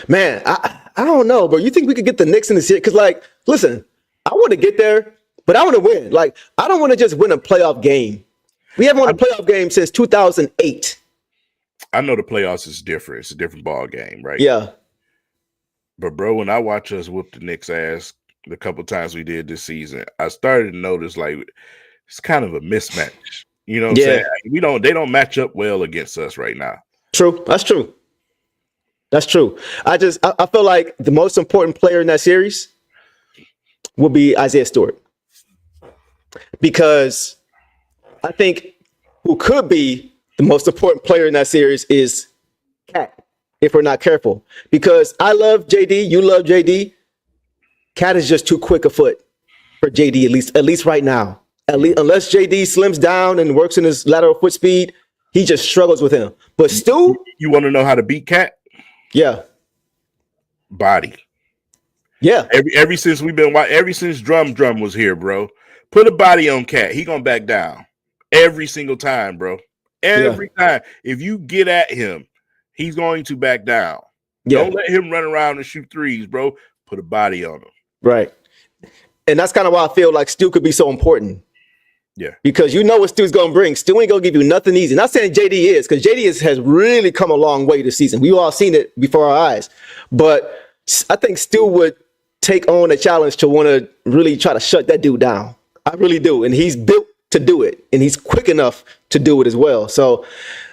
Man, I don't know, bro. You think we could get the Knicks in the series? Because, like, listen, I want to get there, but I want to win. Like, I don't want to just win a playoff game. We haven't won a playoff game since 2008. I know the playoffs is different. It's a different ball game, right? Yeah. But, bro, when I watch us whoop the Knicks' ass the couple times we did this season, I started to notice, like, it's kind of a mismatch. You know what I'm saying? They don't match up well against us right now. True. That's true. That's true. I feel like the most important player in that series will be Isaiah Stewart. Because I think who could be the most important player in that series is Cat, if we're not careful. Because I love JD, you love JD. Cat is just too quick a foot for JD, at least right now. Unless JD slims down and works in his lateral foot speed, he just struggles with him. But Stu, you want to know how to beat Cat? Yeah. Body. Yeah. Ever since Drum was here, bro. Put a body on Cat. He gonna back down. Every single time, bro. Every time. If you get at him, he's going to back down. Yeah. Don't let him run around and shoot threes, bro. Put a body on him. Right. And that's kind of why I feel like Stu could be so important. Yeah. Because you know what Stu's going to bring. Stu ain't going to give you nothing easy. Not saying JD is, because JD has really come a long way this season. We've all seen it before our eyes. But I think Stu would take on a challenge to want to really try to shut that dude down. I really do. And he's built to do it. And he's quick enough to do it as well. So,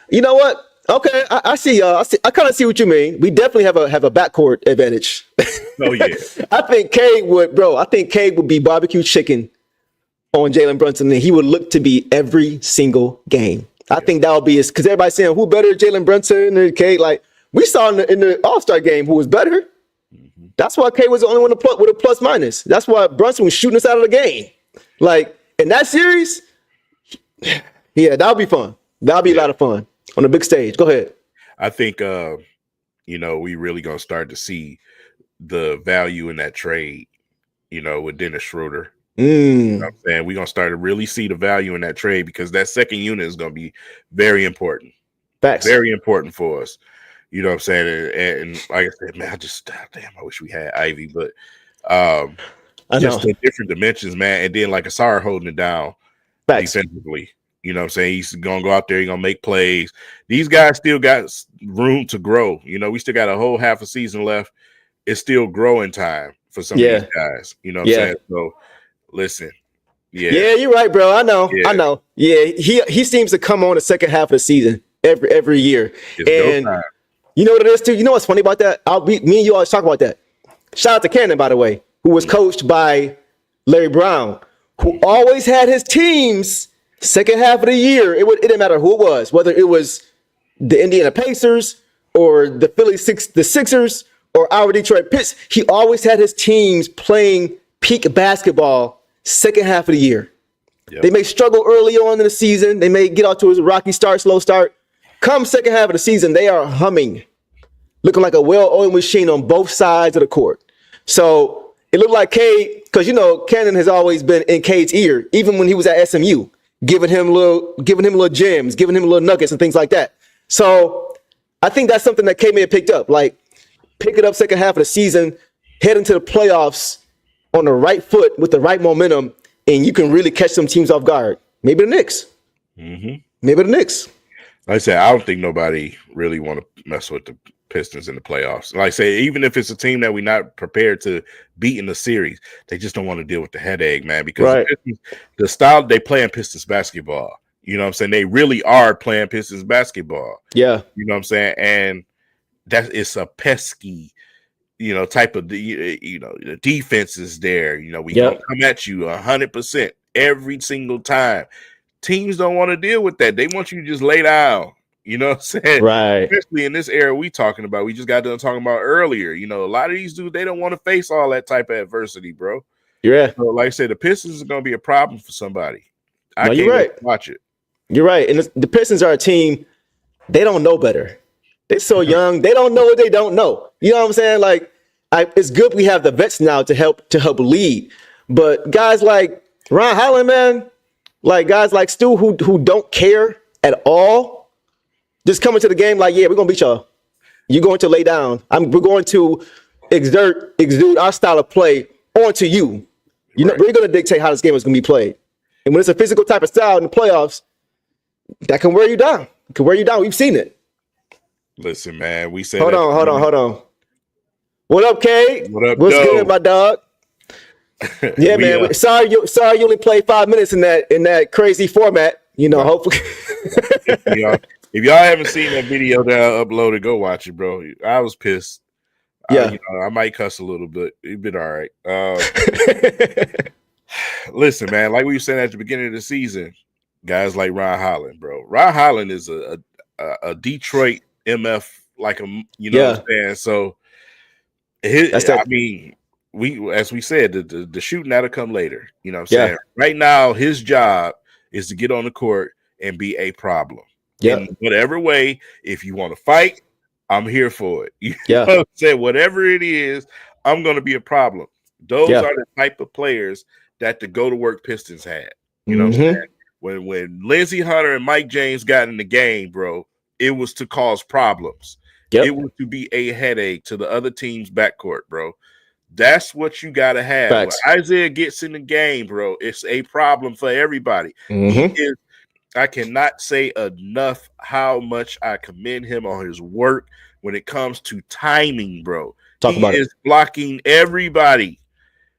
you know what? Okay, I see y'all. I kind of see what you mean. We definitely have a backcourt advantage. Oh, yeah. I think Cade would be barbecue chicken on Jalen Brunson, and he would look to be every single game. I think that would be because everybody's saying who better, Jalen Brunson or Cade? Like we saw in the All-Star game who was better. Mm-hmm. That's why Cade was the only one with a plus minus. That's why Brunson was shooting us out of the game. Like in that series, yeah, that'll be fun. That'll be a lot of fun on the big stage. Go ahead. I think we really gonna start to see the value in that trade, with Dennis Schroeder. You know what I'm saying? We're going to start to really see the value in that trade because that second unit is going to be very important. Facts. Very important for us. You know what I'm saying? And like I said, man, I wish we had Ivy, but just the different dimensions, man. And then like Ausar holding it down defensively. You know what I'm saying? He's going to go out there. He's going to make plays. These guys still got room to grow. We still got a whole half a season left. It's still growing time for some of these guys. You know what I'm saying? So, listen. Yeah, you're right, bro. I know. Yeah, he seems to come on the second half of the season every year. And you know what it is, too? You know what's funny about that? Me and you always talk about that. Shout out to Cannon, by the way, who was coached by Larry Brown, who always had his teams second half of the year. It didn't matter who it was, whether it was the Indiana Pacers or the Sixers or our Detroit Pistons. He always had his teams playing peak basketball second half of the year. Yep. They may struggle early on in the season. They may get out to a rocky start, slow start. Come second half of the season, they are humming, looking like a well-oiled machine on both sides of the court. So it looked like Cade, because Cannon has always been in Cade's ear, even when he was at SMU, giving him little gems, giving him little nuggets and things like that. So I think that's something that Cade may have picked up. Like pick it up second half of the season, head into the playoffs on the right foot with the right momentum, and you can really catch some teams off guard. Maybe the Knicks. Mm-hmm. Maybe the Knicks. Like I said, I don't think nobody really want to mess with the Pistons in the playoffs. Like I say, even if it's a team that we're not prepared to beat in the series, they just don't want to deal with the headache, man, because the style they play in Pistons basketball, you know what I'm saying? They really are playing Pistons basketball. Yeah. You know what I'm saying? And that it's a pesky type of, the defense is there. We don't come at you 100% every single time. Teams don't want to deal with that. They want you to just lay down. You know what I'm saying? Right. Especially in this era we talking about. We just got done talking about earlier. A lot of these dudes, they don't want to face all that type of adversity, bro. Yeah. So like I said, the Pistons are going to be a problem for somebody. I can't watch it. You're right. And the Pistons are a team they don't know better. They're so young. They don't know what they don't know. You know what I'm saying? Like, it's good we have the vets now to help lead. But guys like Ron Holland, man, like guys like Stu who don't care at all, just coming to the game like, yeah, we're gonna beat y'all. You're going to lay down. We're going to exude our style of play onto you. We're going to dictate how this game is going to be played. And when it's a physical type of style in the playoffs, that can wear you down. It can wear you down. We've seen it. Listen, man, we said. Hold on. What up, Cade? What's good, my dog? Yeah, man. Sorry, you only played 5 minutes in that crazy format. You know, hopefully. If y'all haven't seen that video that I uploaded, go watch it, bro. I was pissed. Yeah, I might cuss a little bit. It's been all right. Listen, man, like we were saying at the beginning of the season, guys like Ron Holland, bro. Ron Holland is a Detroit MF, like a what I'm saying. So, as we said, the shooting that'll come later. You know what I'm saying? Right now, his job is to get on the court and be a problem. In whatever way, if you want to fight, I'm here for it. You know what I'm saying? Whatever it is, I'm going to be a problem. Those are the type of players that the go-to-work Pistons had. You know what I'm saying? When Lindsey Hunter and Mike James got in the game, bro, it was to cause problems. It was to be a headache to the other team's backcourt, bro. That's what you got to have. When Isaiah gets in the game, bro, it's a problem for everybody. I cannot say enough how much I commend him on his work when it comes to timing, bro. He is blocking everybody.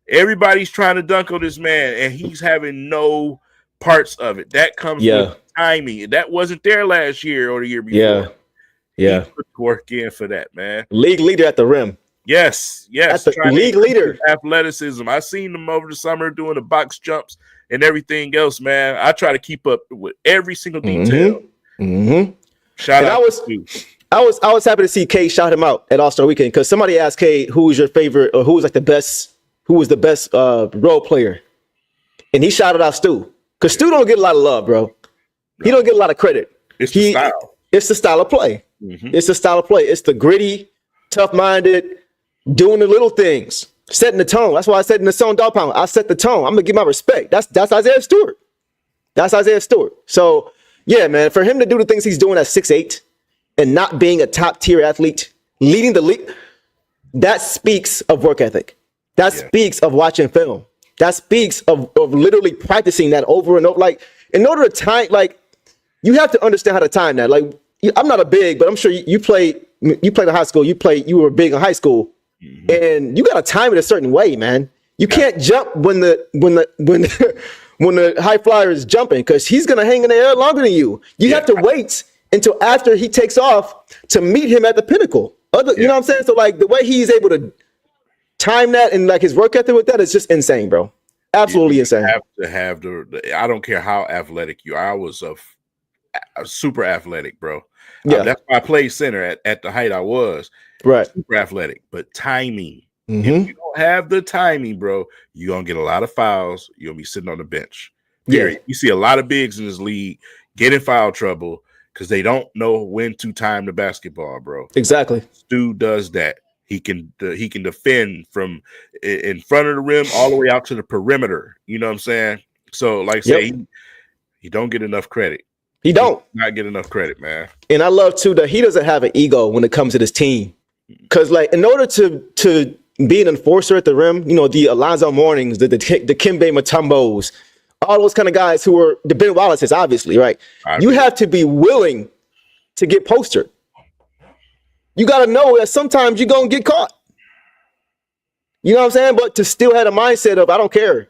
Everybody's trying to dunk on this man, and he's having no parts of it. That comes with timing. That wasn't there last year or the year before. He put the work in for that, man. League leader at the rim. Yes. That's the league leader. Athleticism. I seen him over the summer doing the box jumps and everything else, man. I try to keep up with every single detail. Shout out to Stu. I was happy to see Cade shout him out at All-Star Weekend because somebody asked Cade who was your favorite or who was the best role player, and he shouted out Stu because Stu don't get a lot of love, bro. He don't get a lot of credit. It's the style. It's the style of play. It's the style of play. It's the gritty, tough-minded, doing the little things, setting the tone. That's why I said in the song Dog Pound, I set the tone. I'm gonna give my respect. That's Isaiah Stewart. So yeah, man, for him to do the things he's doing at 6'8" and not being a top tier athlete, leading the league, that speaks of work ethic. That speaks of watching film. That speaks of literally practicing that over and over. Like, in order to time, like, you have to understand how to time that. Like, I'm not a big, but I'm sure you played in high school. You were big in high school, and you got to time it a certain way, man. You can't jump when the high flyer is jumping because he's gonna hang in the air longer than you. You have to wait until after he takes off to meet him at the pinnacle. You know what I'm saying? So like the way he's able to time that and like his work ethic with that is just insane, bro. Absolutely insane. You have to have the I don't care how athletic you are. I was a super athletic, bro. That's why I played center at the height I was. Right. Super athletic, but timing. If you don't have the timing, bro, you're going to get a lot of fouls. You're going to be sitting on the bench. Period. You see a lot of bigs in this league get in foul trouble because they don't know when to time the basketball, bro. Exactly. Stu does that. He can defend from in front of the rim all the way out to the perimeter. You know what I'm saying? So, like I say, he don't get enough credit. He don't. Not get enough credit, man. And I love, too, that he doesn't have an ego when it comes to this team. Because, like, in order to be an enforcer at the rim, you know, the Alonzo Mournings, the Kimbe Mutombos, all those kind of guys who are the Ben Wallaces, obviously, right? You have to be willing to get postered. You got to know that sometimes you're going to get caught. You know what I'm saying? But to still have a mindset of, I don't care.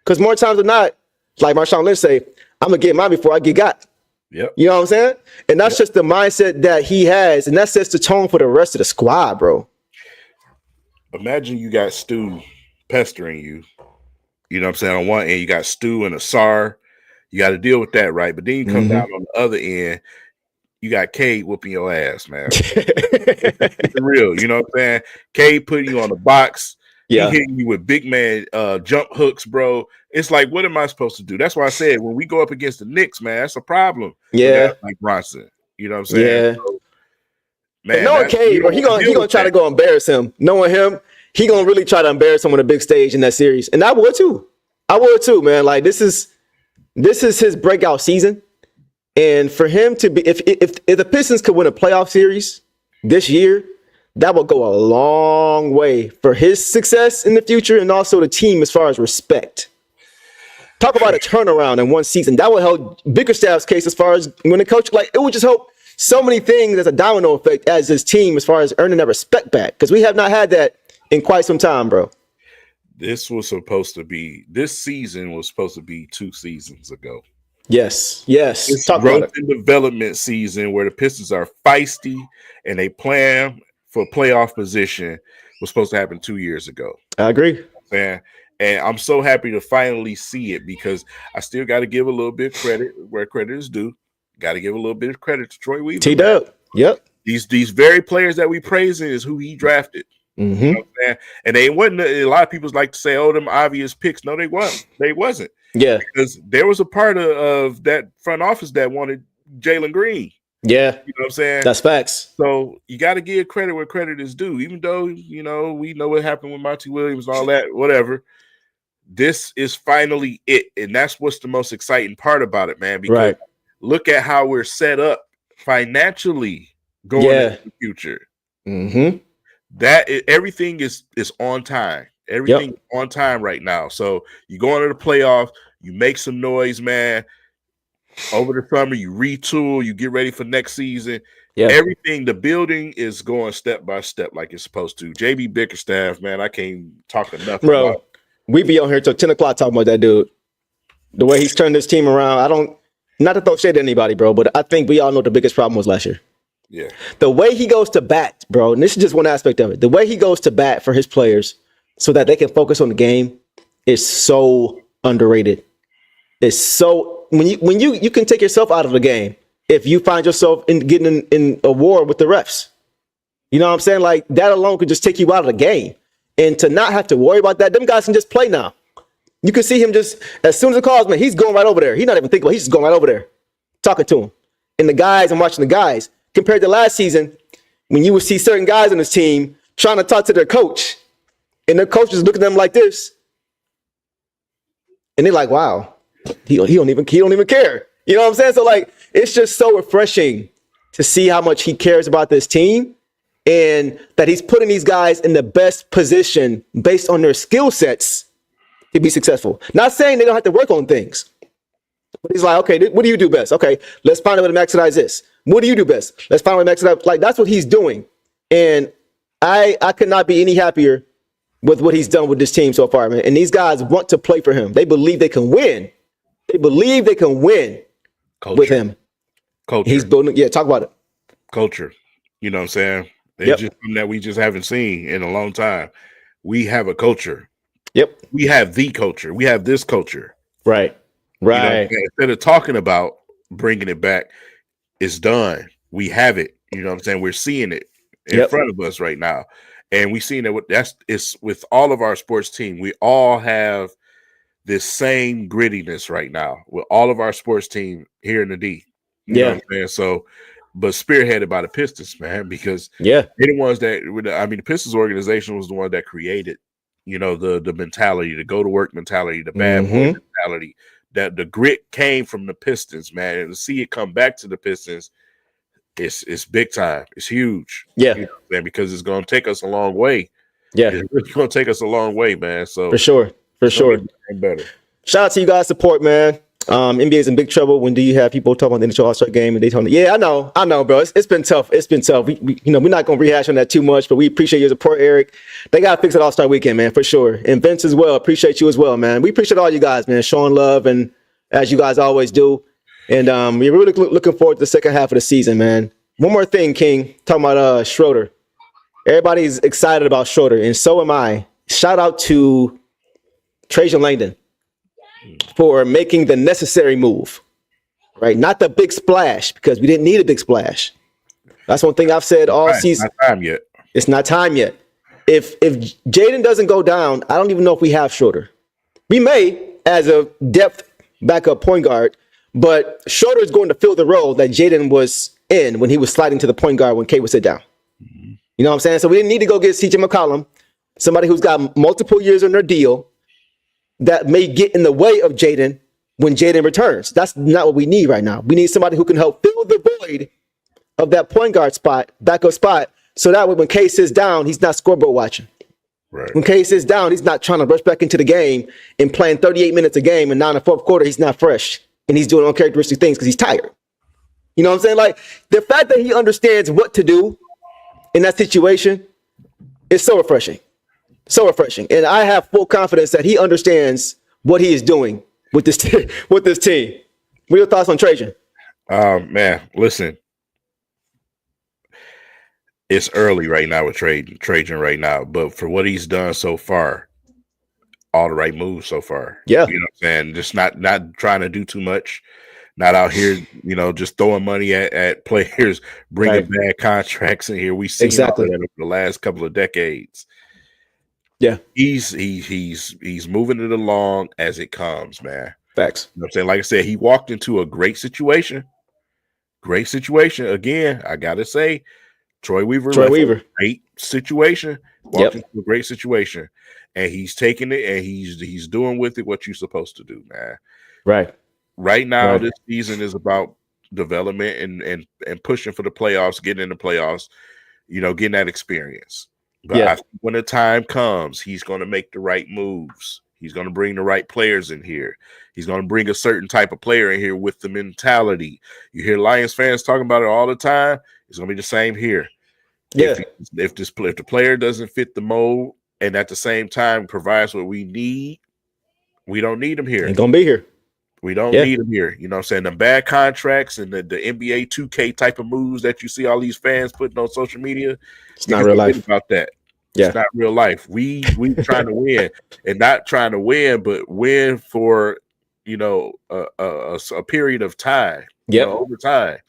Because more times than not, like Marshawn Lynch say, I'm going to get mine before I get got. Yep. You know what I'm saying? And that's just the mindset that he has. And that sets the tone for the rest of the squad, bro. Imagine you got Stu pestering you. You know what I'm saying? On one end, you got Stu and Ausar. You got to deal with that, right? But then you come down on the other end, you got Cade whooping your ass, man. It's real. You know what I'm saying? Cade putting you on the box. He hitting you with big man jump hooks, bro. It's like, what am I supposed to do? That's why I said when we go up against the Knicks, man, that's a problem. Yeah. Like Brunson. You know what I'm saying? Yeah. So, man, knowing Cade, bro, he gonna try to go embarrass him. Knowing him, he gonna really try to embarrass him on a big stage in that series, and I would too. I would too, man. Like this is his breakout season, and for him to be, if the Pistons could win a playoff series this year, that would go a long way for his success in the future, and also the team as far as respect. Talk about a turnaround in one season. That would help Bickerstaff's case as far as when the coach, like, it would just help so many things as a domino effect as his team as far as earning that respect back. Because we have not had that in quite some time, bro. This season was supposed to be 2 seasons ago. Yes. It's Talk about it. growth and development season where the Pistons are feisty and they plan for playoff position was supposed to happen 2 years ago. I agree. Man. And I'm so happy to finally see it because I still got to give a little bit of credit where credit is due. Got to give a little bit of credit to Troy Weaver. T-Dub. Yep. These very players that we praising is who he drafted. Mm-hmm. You know what I'm saying? And they wasn't. A lot of people like to say, "Oh, them obvious picks." No, they wasn't. They wasn't. Yeah. Because there was a part of that front office that wanted Jalen Green. Yeah. You know what I'm saying? That's facts. So you got to give credit where credit is due, even though we know what happened with Monty Williams and all that. Whatever. This is finally it, and that's what's the most exciting part about it, man. Because look at how we're set up financially going into the future. Mm-hmm. Everything is on time. Everything is on time right now. So you go into the playoffs, you make some noise, man. Over the summer, you retool, you get ready for next season. Yeah. Everything, the building is going step by step like it's supposed to. JB Bickerstaff, man, I can't talk enough about it. We be on here till 10 o'clock talking about that dude. The way he's turned this team around, not to throw shade at anybody, bro, but I think we all know what the biggest problem was last year. Yeah. The way he goes to bat, bro, and this is just one aspect of it. The way he goes to bat for his players so that they can focus on the game is so underrated. It's so when you can take yourself out of the game if you find yourself getting in a war with the refs. You know what I'm saying? Like that alone could just take you out of the game. And to not have to worry about that, them guys can just play now. You can see him just, as soon as it calls, man, he's going right over there. He's not even thinking about it. He's just going right over there, talking to him. And the guys, I'm watching the guys, compared to last season, when you would see certain guys on his team trying to talk to their coach, and their coach is looking at them like this. And they're like, wow, he don't even care. You know what I'm saying? So, like, it's just so refreshing to see how much he cares about this team. And that he's putting these guys in the best position based on their skill sets to be successful. Not saying they don't have to work on things. But he's like, okay, what do you do best? Okay, let's find a way to maximize this. What do you do best? Let's find a way to maximize. Like, that's what he's doing. And I could not be any happier with what he's done with this team so far, man. And these guys want to play for him. They believe they can win. They believe they can win with him. Culture. He's building. Yeah, talk about it. Culture. You know what I'm saying? It's just something that we just haven't seen in a long time. We have a culture. Yep. We have the culture. We have this culture. Right. You know, instead of talking about bringing it back, it's done. We have it. You know what I'm saying? We're seeing it in front of us right now. And we've seen it. It's with all of our sports team. We all have this same grittiness right now with all of our sports team here in the D. You know what I'm saying? So, but spearheaded by the Pistons, man, because they're the ones that, the Pistons organization was the one that created, the mentality, the go to work mentality, the bad boy mentality, that the grit came from the Pistons, man. And to see it come back to the Pistons, it's big time. It's huge. Yeah. Man, because it's going to take us a long way. Yeah. It's going to take us a long way, man. So for sure. Better. Shout out to you guys' support, man. NBA's in big trouble. When do you have people talking about the NHL All-Star game and Daytona? Yeah, I know, bro. It's been tough. We we're not going to rehash on that too much, but we appreciate your support, Eric. They got to fix it All-Star weekend, man, for sure. And Vince as well. Appreciate you as well, man. We appreciate all you guys, man, showing love, and as you guys always do. And we're really looking forward to the second half of the season, man. One more thing, King, talking about Schroeder. Everybody's excited about Schroeder, and so am I. Shout out to Trajan Langdon for making the necessary move, right? Not the big splash, because we didn't need a big splash. That's one thing I've said all season. It's not time yet. If Jaden doesn't go down, I don't even know if we have Schroeder. We may as a depth backup point guard, but Schroeder is going to fill the role that Jaden was in when he was sliding to the point guard when Cade would sit down. You know what I'm saying? So we didn't need to go get CJ McCollum, somebody who's got multiple years on their deal that may get in the way of Jaden when Jaden returns. That's not what we need right now. We need somebody who can help fill the void of that point guard spot, backup spot, so that way when Cade sits down, he's not scoreboard watching. Right. When Cade sits down, he's not trying to rush back into the game and playing 38 minutes a game, and now in the fourth quarter, he's not fresh and he's doing uncharacteristic things because he's tired. You know what I'm saying? Like, the fact that he understands what to do in that situation is so refreshing. So refreshing. And I have full confidence that he understands what he is doing with this with this team. What are your thoughts on Trajan? Man, listen. It's early right now with Trajan right now, but for what he's done so far, all the right moves so far. Yeah. You know what I'm saying? Just not trying to do too much. Not out here, just throwing money at players, bringing bad contracts in here. We see exactly that over the last couple of decades. Yeah. He's moving it along as it comes, man. Facts. You know what I'm saying? Like I said, he walked into a great situation. Great situation. Again, I gotta say, Troy Weaver. Great situation. Walked into a great situation. And he's taking it and he's doing with it what you're supposed to do, man. Right. Right now, this season is about development and pushing for the playoffs, getting in the playoffs, getting that experience. But I think when the time comes, he's going to make the right moves. He's going to bring the right players in here. He's going to bring a certain type of player in here with the mentality. You hear Lions fans talking about it all the time. It's going to be the same here. Yeah. If the player doesn't fit the mold and at the same time provides what we need, we don't need him here. Ain't going to be here. We don't need him here. You know what I'm saying? The bad contracts and the NBA 2K type of moves that you see all these fans putting on social media. It's not real life. About that. Yeah. It's not real life. We trying to win and not trying to win, but win for, a period of time. Yeah. Over time.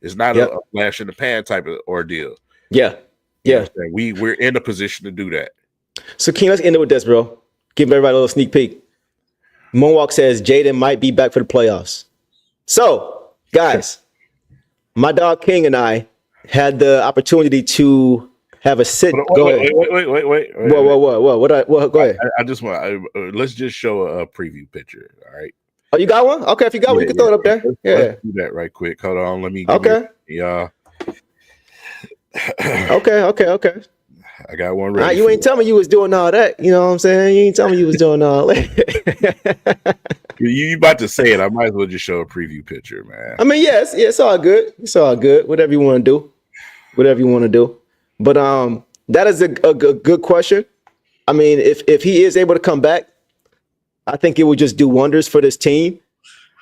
It's not a flash in the pan type of ordeal. Yeah. Yeah. We're in a position to do that. So, King, let's end it with this, bro. Give everybody a little sneak peek. Moonwalk says Jaden might be back for the playoffs. So, guys, my dog King and I had the opportunity to have a sit. Go ahead. Wait. What? Go ahead. I just want let's just show a preview picture. All right. Oh, you got one? Okay, if you got one, you can throw it up there. Let's do that right quick. Hold on. Let me. Yeah. Okay. I got one ready. You ain't tell me you was doing all that. You know what I'm saying? You ain't tell me you was doing all that. You about to say it. I might as well just show a preview picture, man. I mean, yes, it's all good. It's all good. Whatever you want to do. But that is a good question. I mean, if he is able to come back, I think it would just do wonders for this team.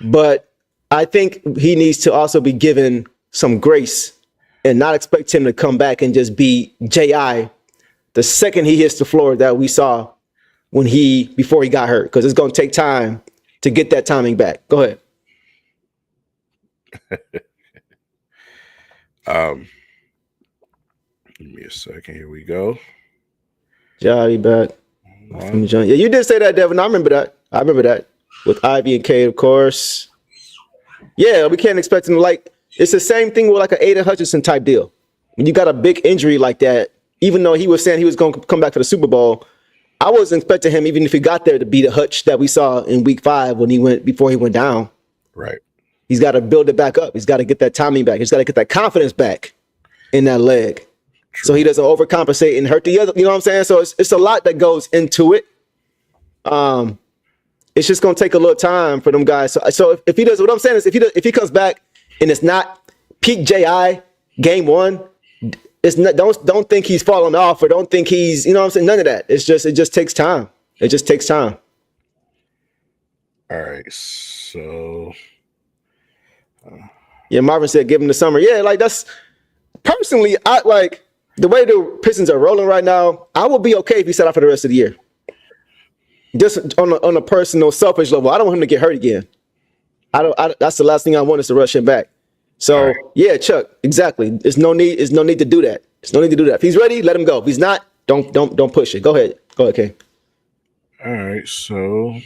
But I think he needs to also be given some grace and not expect him to come back and just be J.I. the second he hits the floor that we saw before he got hurt, because it's going to take time to get that timing back. Go ahead. Give me a second. Here we go. J.I. back. Yeah, you did say that, Devin. I remember that. With Ivy and Cade, of course. Yeah, we can't expect him to it's the same thing with like an Aiden Hutchinson type deal. When you got a big injury like that, even though he was saying he was going to come back for the Super Bowl, I wasn't expecting him, even if he got there, to be the Hutch that we saw in Week 5 before he went down. Right. He's got to build it back up. He's got to get that timing back. He's got to get that confidence back in that leg. True. So he doesn't overcompensate and hurt the other. You know what I'm saying? So it's a lot that goes into it. It's just going to take a little time for them guys. So if he does, what I'm saying is if he comes back and it's not peak JI game 1, it's not, don't think he's falling off or don't think he's, you know what I'm saying? None of that. It just takes time. It just takes time. All right. So yeah, Marvin said give him the summer. Yeah, that's personally, I like the way the Pistons are rolling right now. I would be okay if he sat out for the rest of the year. Just on a personal, selfish level, I don't want him to get hurt again. That's the last thing I want is to rush him back. So yeah, Chuck, exactly. There's no need to do that. If he's ready, let him go. If he's not, don't push it. Go ahead, Kay. All right, so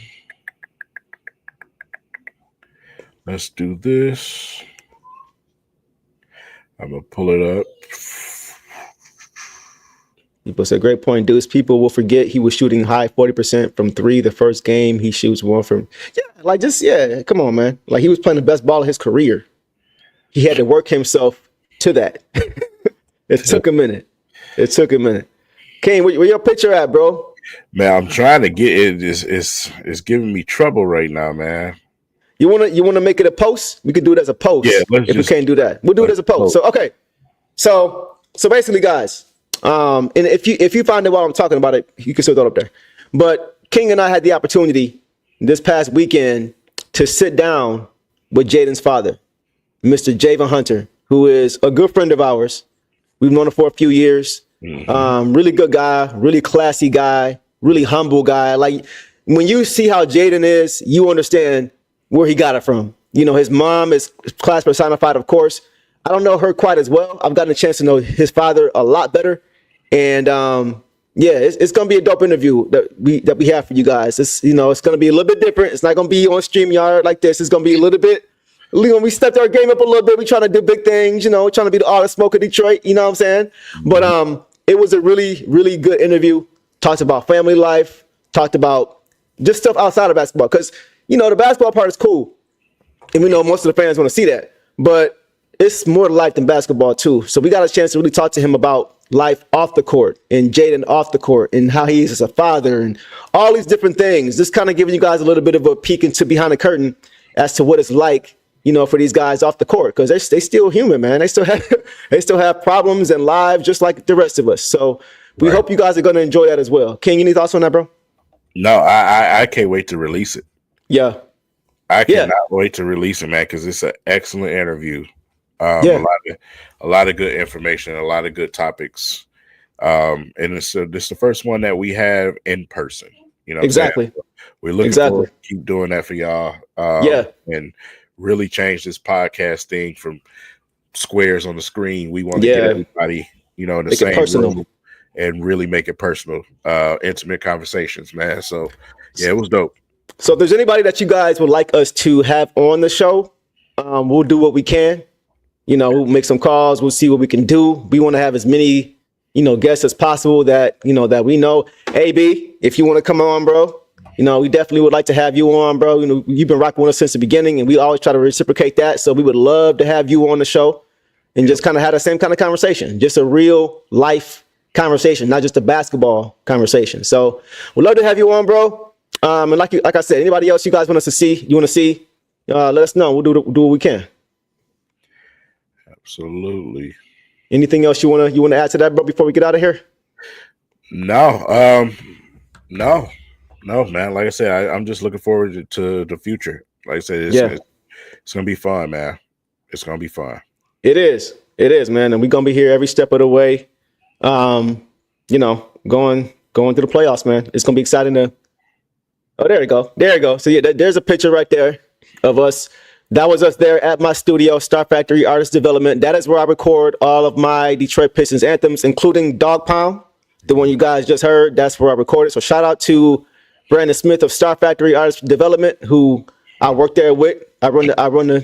let's do this. I'm gonna pull it up. People said, great point, Deuce. People will forget he was shooting high 40% from three the first game. He shoots one from, come on, man. Like, he was playing the best ball of his career. He had to work himself to that. It took a minute. Kane, where your picture at, bro? Man, I'm trying to get it. It's giving me trouble right now, man. You wanna make it a post? We could do it as a post. Yeah, if we can't do that, we'll do it as a post. So okay. So basically, guys, and if you find it while I'm talking about it, you can still throw it up there. But King and I had the opportunity this past weekend to sit down with Jaden's father, Mr. Javon Hunter, who is a good friend of ours. We've known him for a few years. Mm-hmm. Really good guy, really classy guy, really humble guy. Like, when you see how Jaden is, you understand where he got it from. You know, his mom is class personified, of course. I don't know her quite as well. I've gotten a chance to know his father a lot better. And it's gonna be a dope interview that we have for you guys. It's gonna be a little bit different. It's not gonna be on StreamYard like this. It's gonna be a little bit. We stepped our game up a little bit. We trying to do big things, trying to be the all the smoke of Detroit. You know what I'm saying? But it was a really, really good interview. Talked about family life. Talked about just stuff outside of basketball. Because the basketball part is cool, and we know most of the fans want to see that. But it's more to life than basketball too. So we got a chance to really talk to him about life off the court and Jaden off the court and how he is as a father and all these different things. Just kind of giving you guys a little bit of a peek into behind the curtain as to what it's like, for these guys off the court, because they still human, man. They still have problems and lives just like the rest of us. So we hope you guys are going to enjoy that as well. King, any thoughts on that, bro? No, I can't wait to release it. Yeah. I cannot wait to release it, man, because it's an excellent interview. A lot of good information, a lot of good topics. And this is the first one that we have in person. Exactly. We're looking forward to keep doing that for y'all. And really change this podcast thing from squares on the screen. We want to get everybody, in the same room and really make it personal, intimate conversations, man. So it was dope. So if there's anybody that you guys would like us to have on the show, we'll do what we can. We'll make some calls. We'll see what we can do. We want to have as many, guests as possible that we know. AB, if you want to come on, bro, we definitely would like to have you on, bro. You've been rocking with us since the beginning, and we always try to reciprocate that. So we would love to have you on the show and just kind of have the same kind of conversation, just a real life conversation, not just a basketball conversation. So we'd love to have you on, bro. And like I said, anybody else you guys want us to see, let us know. We'll do what we can. Absolutely. Anything else you want to add to that, bro, before we get out of here? No, man. Like I said, I'm just looking forward to the future. Like I said, it's gonna be fun, man. It's gonna be fun. It is, man, and we're gonna be here every step of the way. Going through the playoffs, man. It's gonna be exciting to. Oh, there you go. So there's a picture right there of us. That was us there at my studio, Star Factory Artist Development. That is where I record all of my Detroit Pistons anthems, including Dog Pound, the one you guys just heard. That's where I recorded. So shout out to Brandon Smith of Star Factory Artist Development, who I work there with. I run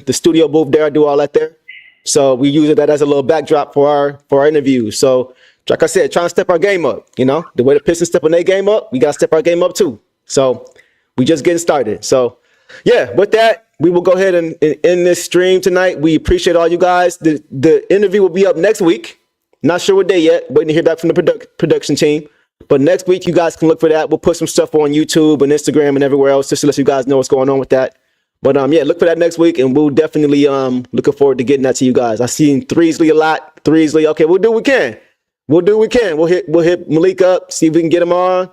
the studio booth there. I do all that there. So we use that as a little backdrop for our interviews. So like I said, trying to step our game up. The way the Pistons stepping their game up, we got to step our game up too. So we just getting started. So with that, we will go ahead and end this stream tonight. We appreciate all you guys. The interview will be up next week. Not sure what day yet. Waiting to hear back from the production team. But next week, you guys can look for that. We'll put some stuff on YouTube and Instagram and everywhere else just to let you guys know what's going on with that. But look for that next week, and we'll definitely looking forward to getting that to you guys. I've seen Threesley a lot. Threesley, okay, we'll do what we can. We'll hit Malik up, see if we can get him on.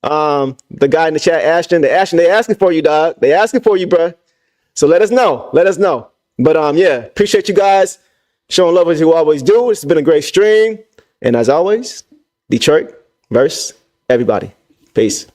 The guy in the chat, Ashton, they asking for you, dog. They asking for you, bro. So let us know. But appreciate you guys showing love as you always do. It's been a great stream. And as always, Detroit versus everybody. Peace.